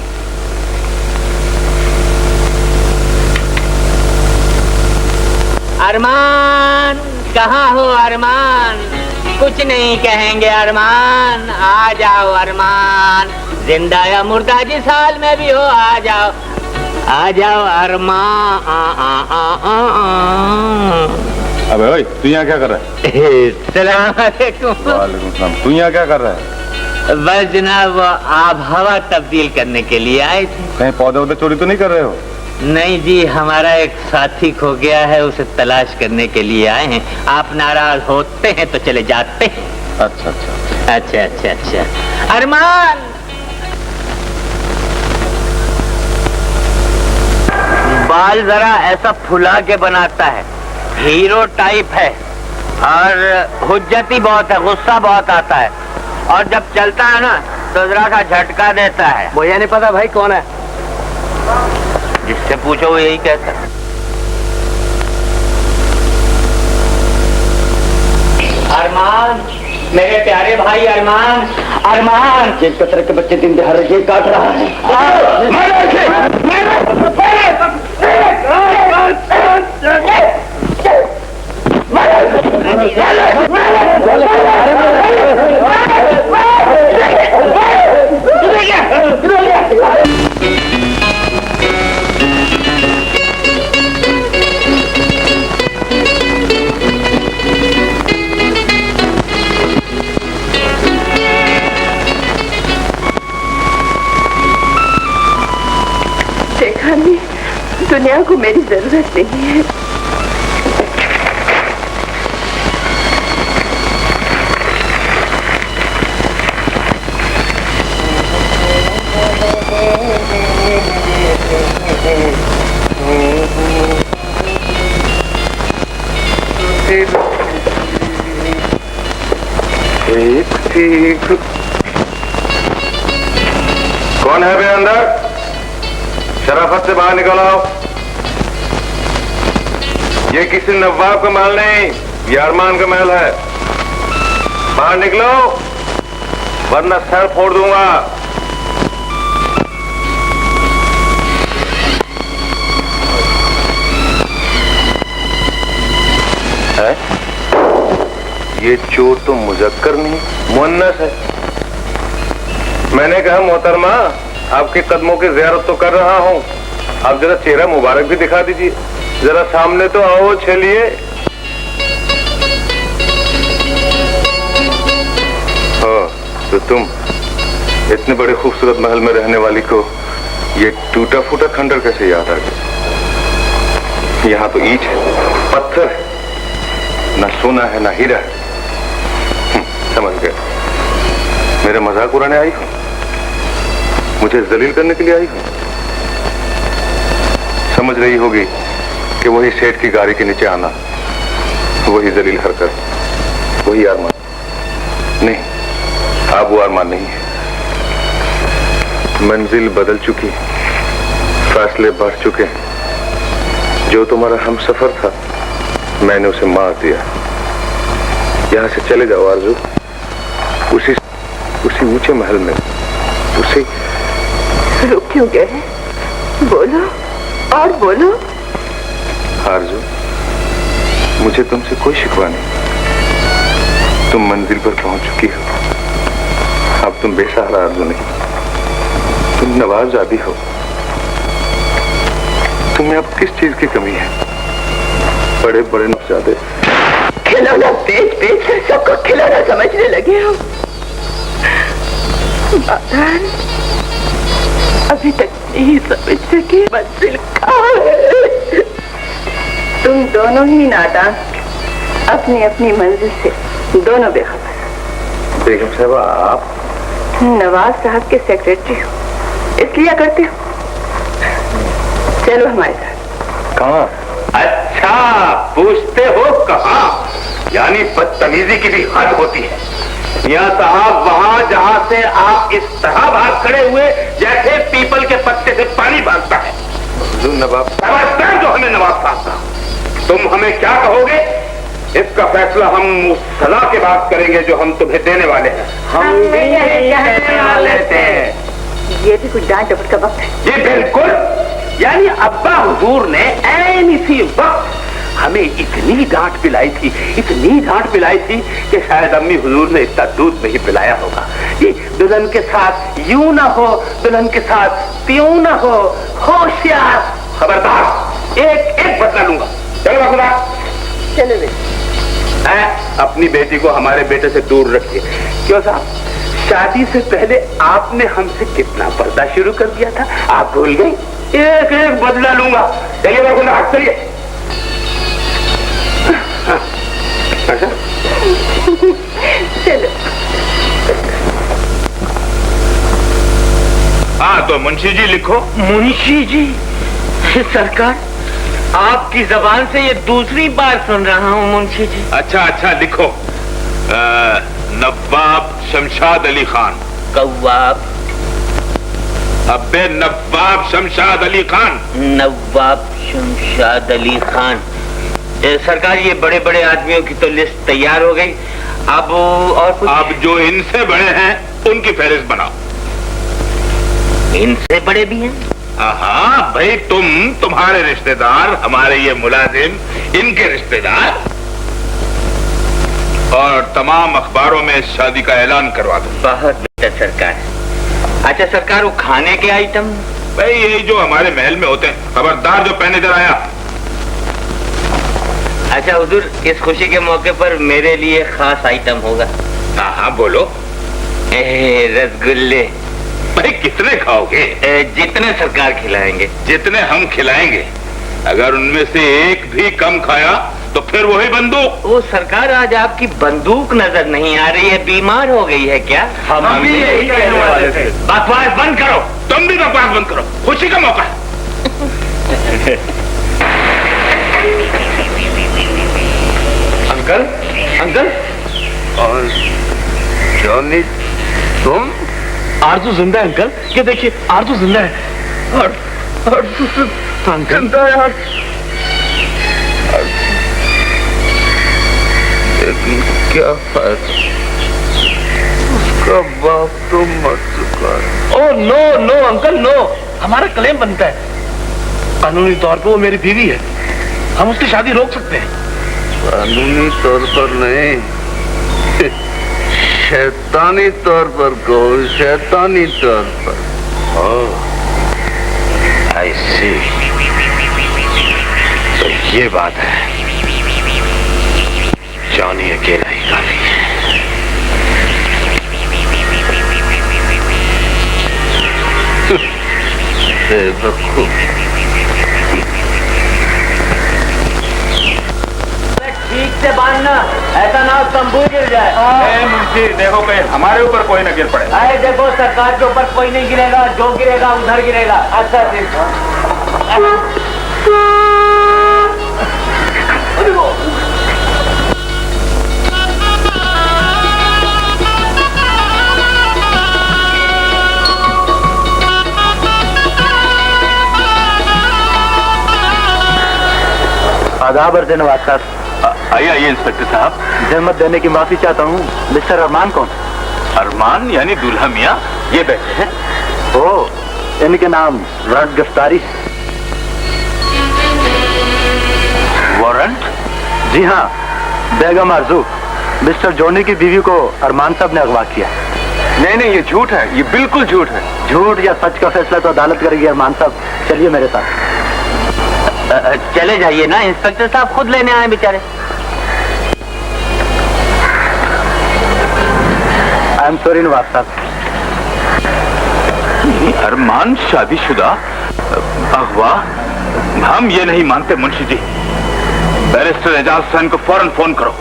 अरमान, कहाँ हो अरमान? कुछ नहीं कहेंगे अरमान, आ जाओ अरमान, जिंदा या मुर्दा जिस हाल में भी हो आ जाओ, आ जाओ अरमान। अबे ओए, तू यहाँ क्या कर रहा है? सलाम अलैकुम। वालेकुम सलाम। तू यहाँ क्या कर रहा है? बस जनाब आबहवा तब्दील करने के लिए आए थे। कहीं पौधे वौधे चोरी तो नहीं कर रहे हो? नहीं जी, हमारा एक साथी खो गया है, उसे तलाश करने के लिए आए हैं। आप नाराज होते हैं तो चले जाते हैं। अच्छा अच्छा अच्छा अच्छा अच्छा। अरमान, बाल जरा ऐसा फुला के बनाता है, हीरो टाइप है, और हुज्जती बहुत है, गुस्सा बहुत आता है, और जब चलता है ना तो जरा सा झटका देता है। मुझे नहीं पता भाई कौन है। जिससे पूछो वो यही कहता है। अरमान, मेरे प्यारे भाई अरमान, अरमान। जेल कतरे के बच्चे दिन दहाड़े जेल काट रहा है। देखा नहीं, दुनिया को मेरी जरूरत नहीं है। ठीक। कौन है बे अंदर? शराफत से बाहर निकल आओ। ये किसी नवाब का महल नहीं, ये अरमान का महल है। बाहर निकलो वरना सर फोड़ दूंगा। है? ये चोर तो मुजक्कर नहीं, मुअन्नस है। मैंने कहा मोहतरमा, आपके कदमों की ज़ियारत तो कर रहा हूँ, आप जरा चेहरा मुबारक भी दिखा दीजिए। जरा सामने तो आओ छलिए। हाँ, तो तुम इतने बड़े खूबसूरत महल में रहने वाली को ये टूटा फूटा खंडर कैसे याद आ गया? यहाँ तो ईंट है, पत्थर है, ना सोना है ना हीरा है। समझ गए, मेरे मजाक उड़ाने आई हो, मुझे जलील करने के लिए आई हो। समझ रही होगी कि वही सेठ की गाड़ी के नीचे आना, वही जलील हरकत, वही अरमान। नहीं, अब वो अरमान नहीं है। मंजिल बदल चुकी, फासले बढ़ चुके हैं। जो तुम्हारा हमसफर था, मैंने उसे मार दिया। यहां से चले जाओ आरजू, उसी ऊंचे महल में, उसी। रुक क्यों गए? बोलो और बोलो। आरजू, मुझे तुमसे कोई शिकवा नहीं। तुम मंजिल पर पहुंच चुकी हो। अब तुम बेसहारा आरजू नहीं, तुम नवाबजादी हो। तुम्हें अब किस चीज की कमी है? बड़े बड़े नवाबजादे खिलौना बेच बेच कर सबको खिलौना समझने लगे हो। बादान, अभी तक नहीं समझ सके मंजिल कहाँ है। तुम दोनों ही नादान, अपनी अपनी मंजिल से दोनों बेखबर। बेगम साहबा, आप नवाब साहब के सेक्रेटरी हो, इसलिए करते हो। चलो हमारे साथ। कहाँ? अच्छा, पूछते हो कहाँ? यानी बदतमीजी की भी हद होती है। या साहब, वहाँ जहाँ से आप इस तरह भाग खड़े हुए जैसे पीपल के पत्ते से पानी भागता है। नवाब समझते जो हमें नवाब साहब का। तुम हमें क्या कहोगे? इसका फैसला हम उस सजा के बाद करेंगे जो हम तुम्हें देने वाले हैं। हम भी यही कहने वाले थे। ये भी कुछ डांट डपट का वक्त है। जी बिल्कुल, यानी अब्बा हुजूर ने ऐन इसी वक्त हमें इतनी डांट पिलाई थी कि शायद अम्मी हुजूर ने इतना दूध नहीं पिलाया होगा। ये दुल्हन के साथ यूं ना हो, दुल्हन के साथ त्यों ना हो, होशियार। खबरदार, एक बदला लूंगा। चलो बाबूला, चलो अपनी बेटी को हमारे बेटे से दूर रखिए। क्यों साहब, शादी से पहले आपने हमसे कितना पर्दा शुरू कर दिया था, आप भूल गई? एक बदला लूंगा। चलिए बाबूला, चलिए। चलो। हाँ तो मुंशी जी लिखो। मुंशी जी? सरकार, आपकी जबान से ये दूसरी बार सुन रहा हूँ मुंशी जी। अच्छा लिखो। नवाब शमशाद अली खान। कव्वाब? अबे नवाब शमशाद अली खान। नवाब शमशाद अली खान। सरकार, ये बड़े बड़े आदमियों की तो लिस्ट तैयार हो गई। अब और कुछ? अब जो इनसे बड़े हैं उनकी फहरिस्त बनाओ। इनसे बड़े भी हैं? हाँ भाई, तुम्हारे रिश्तेदार, हमारे ये मुलाजिम, इनके रिश्तेदार, और तमाम अखबारों में इस शादी का ऐलान करवा दो। बहुत बेहतर सरकार। अच्छा सरकार, वो खाने के आइटम? भाई यही जो हमारे महल में होते हैं। खबरदार जो पहने इधर आया। अच्छा हुजूर, इस खुशी के मौके पर मेरे लिए खास आइटम होगा। हाँ बोलो। रसगुल्ले। भाई कितने खाओगे? जितने सरकार खिलाएंगे। जितने हम खिलाएंगे। अगर उनमें से एक भी कम खाया तो फिर वही बंदूक। वो सरकार, आज आपकी बंदूक नजर नहीं आ रही है, बीमार हो गई है क्या? हम भी यही कहने वाले थे। बकवास बंद करो। तुम भी बकवास बंद करो, खुशी का मौका है। अंकल और जॉनी, तुम? आरजू जिंदा है अंकल, ये देखिए आरजू जिंदा है। आरजू जिंदा है यार। लेकिन क्या फायदा, उसका बाप तो मर चुका है। ओ नो अंकल नो, हमारा क्लेम बनता है। कानूनी तौर पे वो मेरी बीवी है, हम उसकी शादी रोक सकते हैं। कानूनी तौर पर नहीं, शैतानी तौर पर कहो, शैतानी तौर पर। आई सी, तो ये बात है। जॉनी अकेला ही काफी है। ठीक से बांधना, ऐसा ना हो तंबू गिर जाए। मुंशी देखो कहीं हमारे ऊपर कोई न गिर पड़े। अरे देखो, सरकार के ऊपर कोई नहीं गिरेगा, जो गिरेगा उधर गिरेगा। अच्छा ठीक। आदाब अर्ज नवाज साहब। आइए इंस्पेक्टर साहब। जहमत देने की माफी चाहता हूँ। मिस्टर अरमान कौन? अरमान यानी दूल्हा मियाँ, ये बैठे हैं। ओ, इनके नाम वारंट गिरफ्तारी। वारंट? जी हाँ, बेगम आरजू, मिस्टर जॉनी की बीवी को अरमान साहब ने अगवा किया। नहीं, ये झूठ है, ये बिल्कुल झूठ है। झूठ या सच का फैसला तो अदालत करेगी अरमान साहब। चलिए मेरे साथ। चले जाइए ना, इंस्पेक्टर साहब खुद लेने आए बेचारे। आई एम सॉरी नवाज साहब। अरमान शादीशुदा, अगवा, हम ये नहीं मानते मुंशी जी। बैरिस्टर एजाज हुसैन को फौरन फोन करो।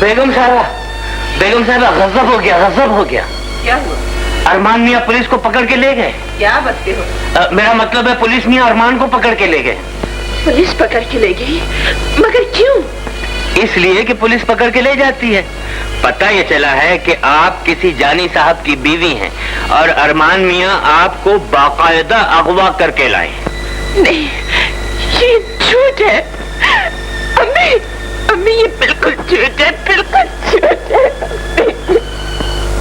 बेगम साहबा, गजब हो गया, गजब हो गया। क्या हुआ? अरमान मियाँ पुलिस को पकड़ के ले गए। क्या बकते हो? मेरा मतलब है पुलिस मियाँ अरमान को पकड़ के ले गए। पुलिस पकड़ के ले गई? मगर क्यों? इसलिए कि पुलिस पकड़ के ले जाती है। पता ये चला है कि आप किसी जानी साहब की बीवी हैं और अरमान मियाँ आपको बाकायदा अगवा करके लाए। नहीं, ये झूठ है। अम्मी ये बिल्कुल झूठ है, बिल्कुल झूठ है।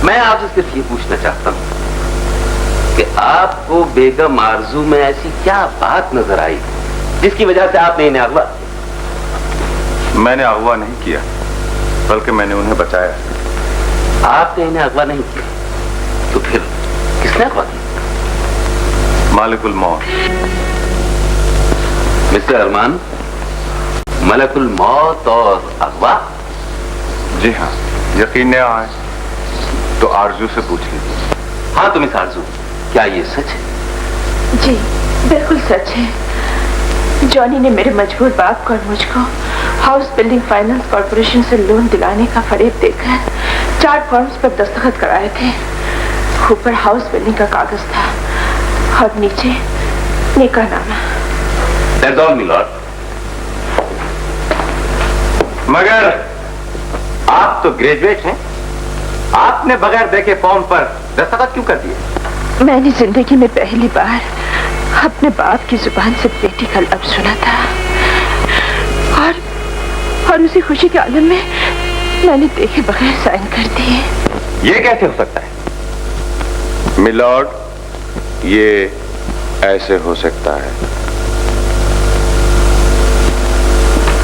मैं आपसे सिर्फ ये पूछना चाहता हूँ कि आपको बेगम आरजू में ऐसी क्या बात नजर आई जिसकी वजह से आपने इन्हें अगवा? मैंने अगवा नहीं किया, बल्कि मैंने उन्हें बचाया। आपने इन्हें अगवा नहीं किया तो फिर किसने अगवा किया? मालिकुल मौत। मिस्टर अरमान, मलकुल मौत और अगवा? जी हाँ, यकीन नहीं आए तो आरजू से पूछ लीजिए। हाँ तो मिस आरजू, क्या ये सच है? जी बिल्कुल सच है। जॉनी ने मेरे मजबूर बाप को और मुझको हाउस बिल्डिंग फाइनेंस कॉर्पोरेशन से लोन दिलाने का फरेब देकर 4 फॉर्म्स पर दस्तखत कराए थे। ऊपर हाउस बिल्डिंग का कागज था और नीचे निकाहनामा। That's all, my lord. मगर आप तो ग्रेजुएट हैं, आपने बगैर देखे फॉर्म पर दस्तखत क्यों कर दिए? मैंने जिंदगी में पहली बार अपने बाप की जुबान से बेटी का लफ्ज सुना था और उसी खुशी के आलम में मैंने देखे बगैर साइन कर दिए। ये कैसे हो सकता है? मिलॉर्ड, ये ऐसे हो सकता है।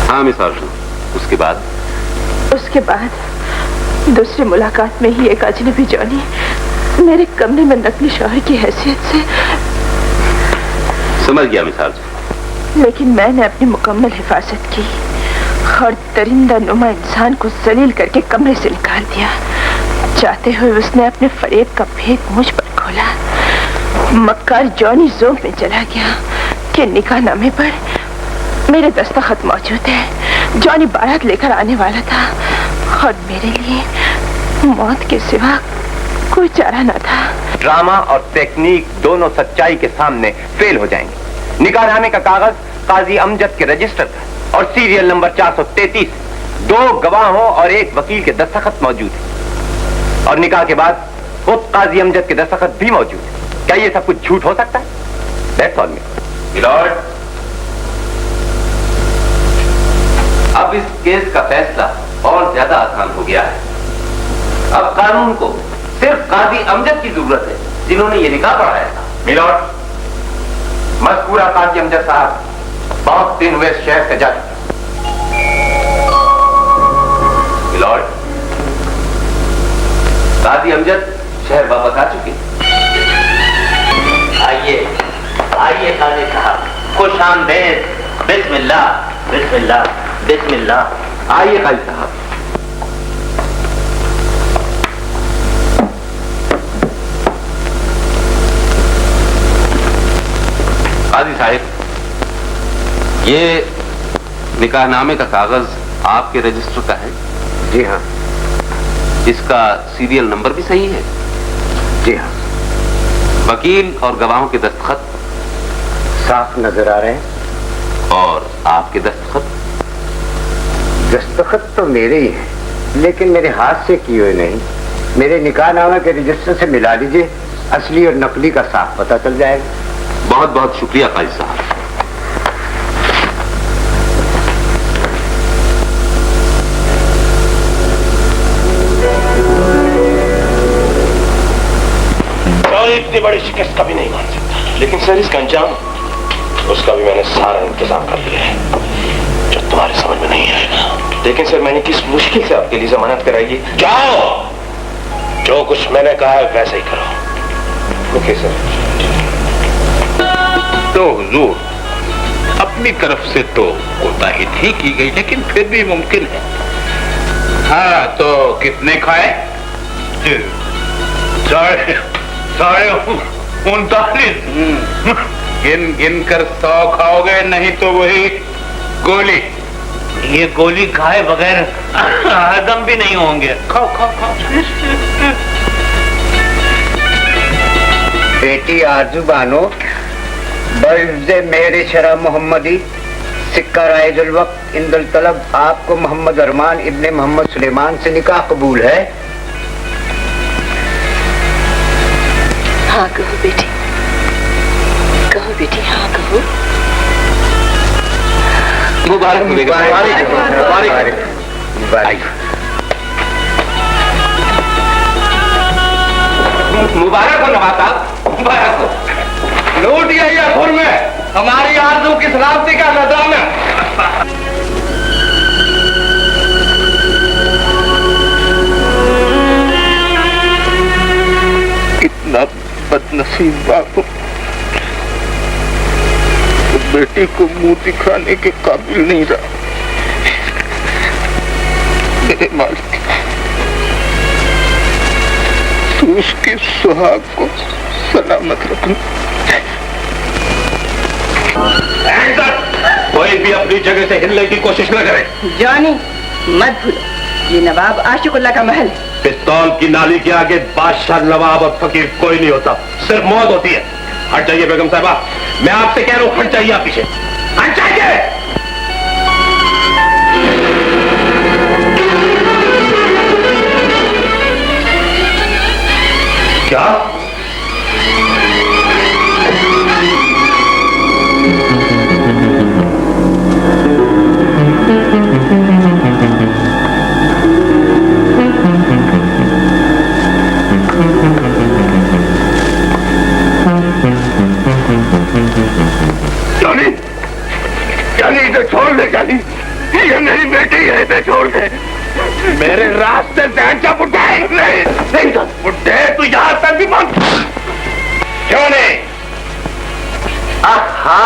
हाँ मिस आरजू, उसके बाद? उसके बाद दूसरी मुलाकात में ही एक अजनबी जॉनी मेरे कमरे में नकली शौहर की हैसियत से। समझ गया मिस आरजू। लेकिन मैंने अपनी मुकम्मल हिफाजत की और दरिंदा नुमा इंसान को जलील करके कमरे से निकाल दिया। जाते हुए उसने अपने फरेब का भेद मुझ पर खोला। मक्कार जॉनी जोम में चला गया कि निकाहनामे पर मेरे दस्तखत मौजूद है। जॉनी बारात लेकर आने वाला था और मेरे लिए मौत के सिवा कोई चारा न था। ड्रामा और टेक्निक दोनों सच्चाई के सामने फेल हो जाएंगे। निकाहनामे का कागज काजी अमजद के रजिस्टर था और सीरियल नंबर 433, 2 गवाहों और 1 वकील के दस्तखत मौजूद है और निकाह के बाद खुद काजी अमजद के दस्तखत भी मौजूद है। क्या ये सब कुछ झूठ हो सकता है? That's all, मिलॉर्ड, अब इस केस का फैसला और ज्यादा आसान हो गया है। अब कानून को सिर्फ काजी अमजद की जरूरत है जिन्होंने ये निकाह पढ़ाया था। मिलॉर्ड, मज़कूरा काजी अमजद साहब बहुत दिन हुए इस शहर से जा चुके। मिलॉर्ड, काजी अमजद शहर वापस आ चुके। आइए आइए काजी साहब, खुश आमदेद। बिस्मिल्लाह बिस्मिल्लाह बिस्मिल्लाह। आइए काजी साहब। काजी साहिब, ये निकाहनामे का कागज आपके रजिस्टर का है? जी हाँ। इसका सीरियल नंबर भी सही है? जी हाँ। वकील और गवाहों के दस्तखत साफ नजर आ रहे हैं। और आपके दस्तखत? दस्तखत तो मेरे ही हैं, लेकिन मेरे हाथ से किए हुए नहीं। मेरे निकाहनामा के रजिस्टर से मिला लीजिए, असली और नकली का साफ पता चल जाएगा। बहुत बहुत शुक्रिया काजी साहब। इतनी बड़ी शिकस्त कभी नहीं मान सकता, लेकिन सर इसका अंजाम, उसका भी मैंने सारा इंतजाम कर लिया है जो तुम्हारे समझ में नहीं आएगा। लेकिन सर मैंने किस मुश्किल से आपके लिए जमानत कराई। जाओ, जो कुछ मैंने कहा है वैसे ही करो। Okay sir. तो हुजूर, अपनी तरफ से तो कोताही ठीक की गई, लेकिन फिर भी मुमकिन है। हाँ तो कितने खाए? 39। गिन कर 100 खाओगे, नहीं तो वही गोली। ये गोली खाए बगैर हजम भी नहीं होंगे। खाओ खाओ खाओ। बेटी आरजू बानो, बर्ज़े मेरे शरा मोहम्मदी, सिक्का राइजुल वक्त इंदुल तलब, आपको मोहम्मद अरमान इब्ने मोहम्मद सुलेमान से निकाह कबूल है? हाँ कहो बेटी, कहो बेटी, हाँ कहो। मुबारक मुबारक हो नवाब साहब, मुबाया को लूट गई है खुर में हमारी आरज़ू की सलामती का नजाम है। कितना बदनसीब बाप हो, तो बेटी को मुंह दिखाने के काबिल नहीं रहा। मेरे मालिक, तू उसके सुहाग को सलामत रखना। कोई भी अपनी जगह से हिलने की कोशिश न करे। जॉनी मत भूलो, ये नवाब आशिकुल्ला का महल है। पिस्तौल की नाली के आगे बादशाह, नवाब और फकीर कोई नहीं होता, सिर्फ मौत होती है। हट जाइए बेगम साहबा, मैं आपसे कह रहा हूं, हट जाइए आप पीछे, हट जाइए। क्या इसे छोड़ दे जानी, ये मेरी बेटी है, इसे छोड़ दे। मेरे रास्ते से हट जा बुड्ढे। नहीं बुड्ढे, तू यहाँ तक भी मत। क्यों नहीं? आहा,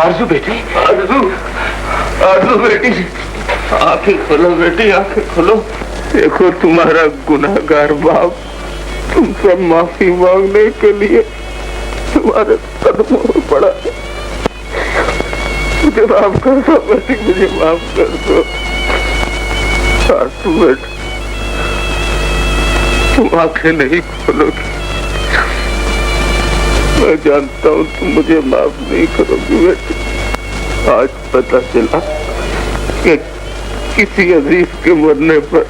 आरज़ू बेटी, आरज़ू बेटी, आंखें खोलो बेटी, आंखें खोलो। देखो तुम्हारा गुनाहगार बाप तुमसे माफी मांगने के लिए तुम्हारे कदमों में पड़ा है। मुझे माफ कर दो बेटी, मुझे माफ कर दो। आरज़ू बेटी, तुम आंखें नहीं खोलोगी, मैं जानता हूँ तुम मुझे माफ नहीं करोगी बेटी। आज पता चला कि किसी अजीज के मरने पर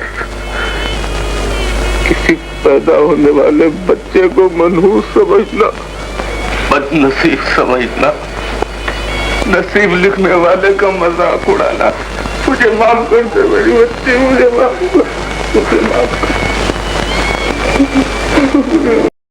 किसी पैदा होने वाले बच्चे को मनहूस समझना, बदनसीब समझना, नसीब लिखने वाले का मजाक उड़ाना। मुझे माफ कर दे मेरी बच्ची, मुझे माफ कर, मुझे माफ कर।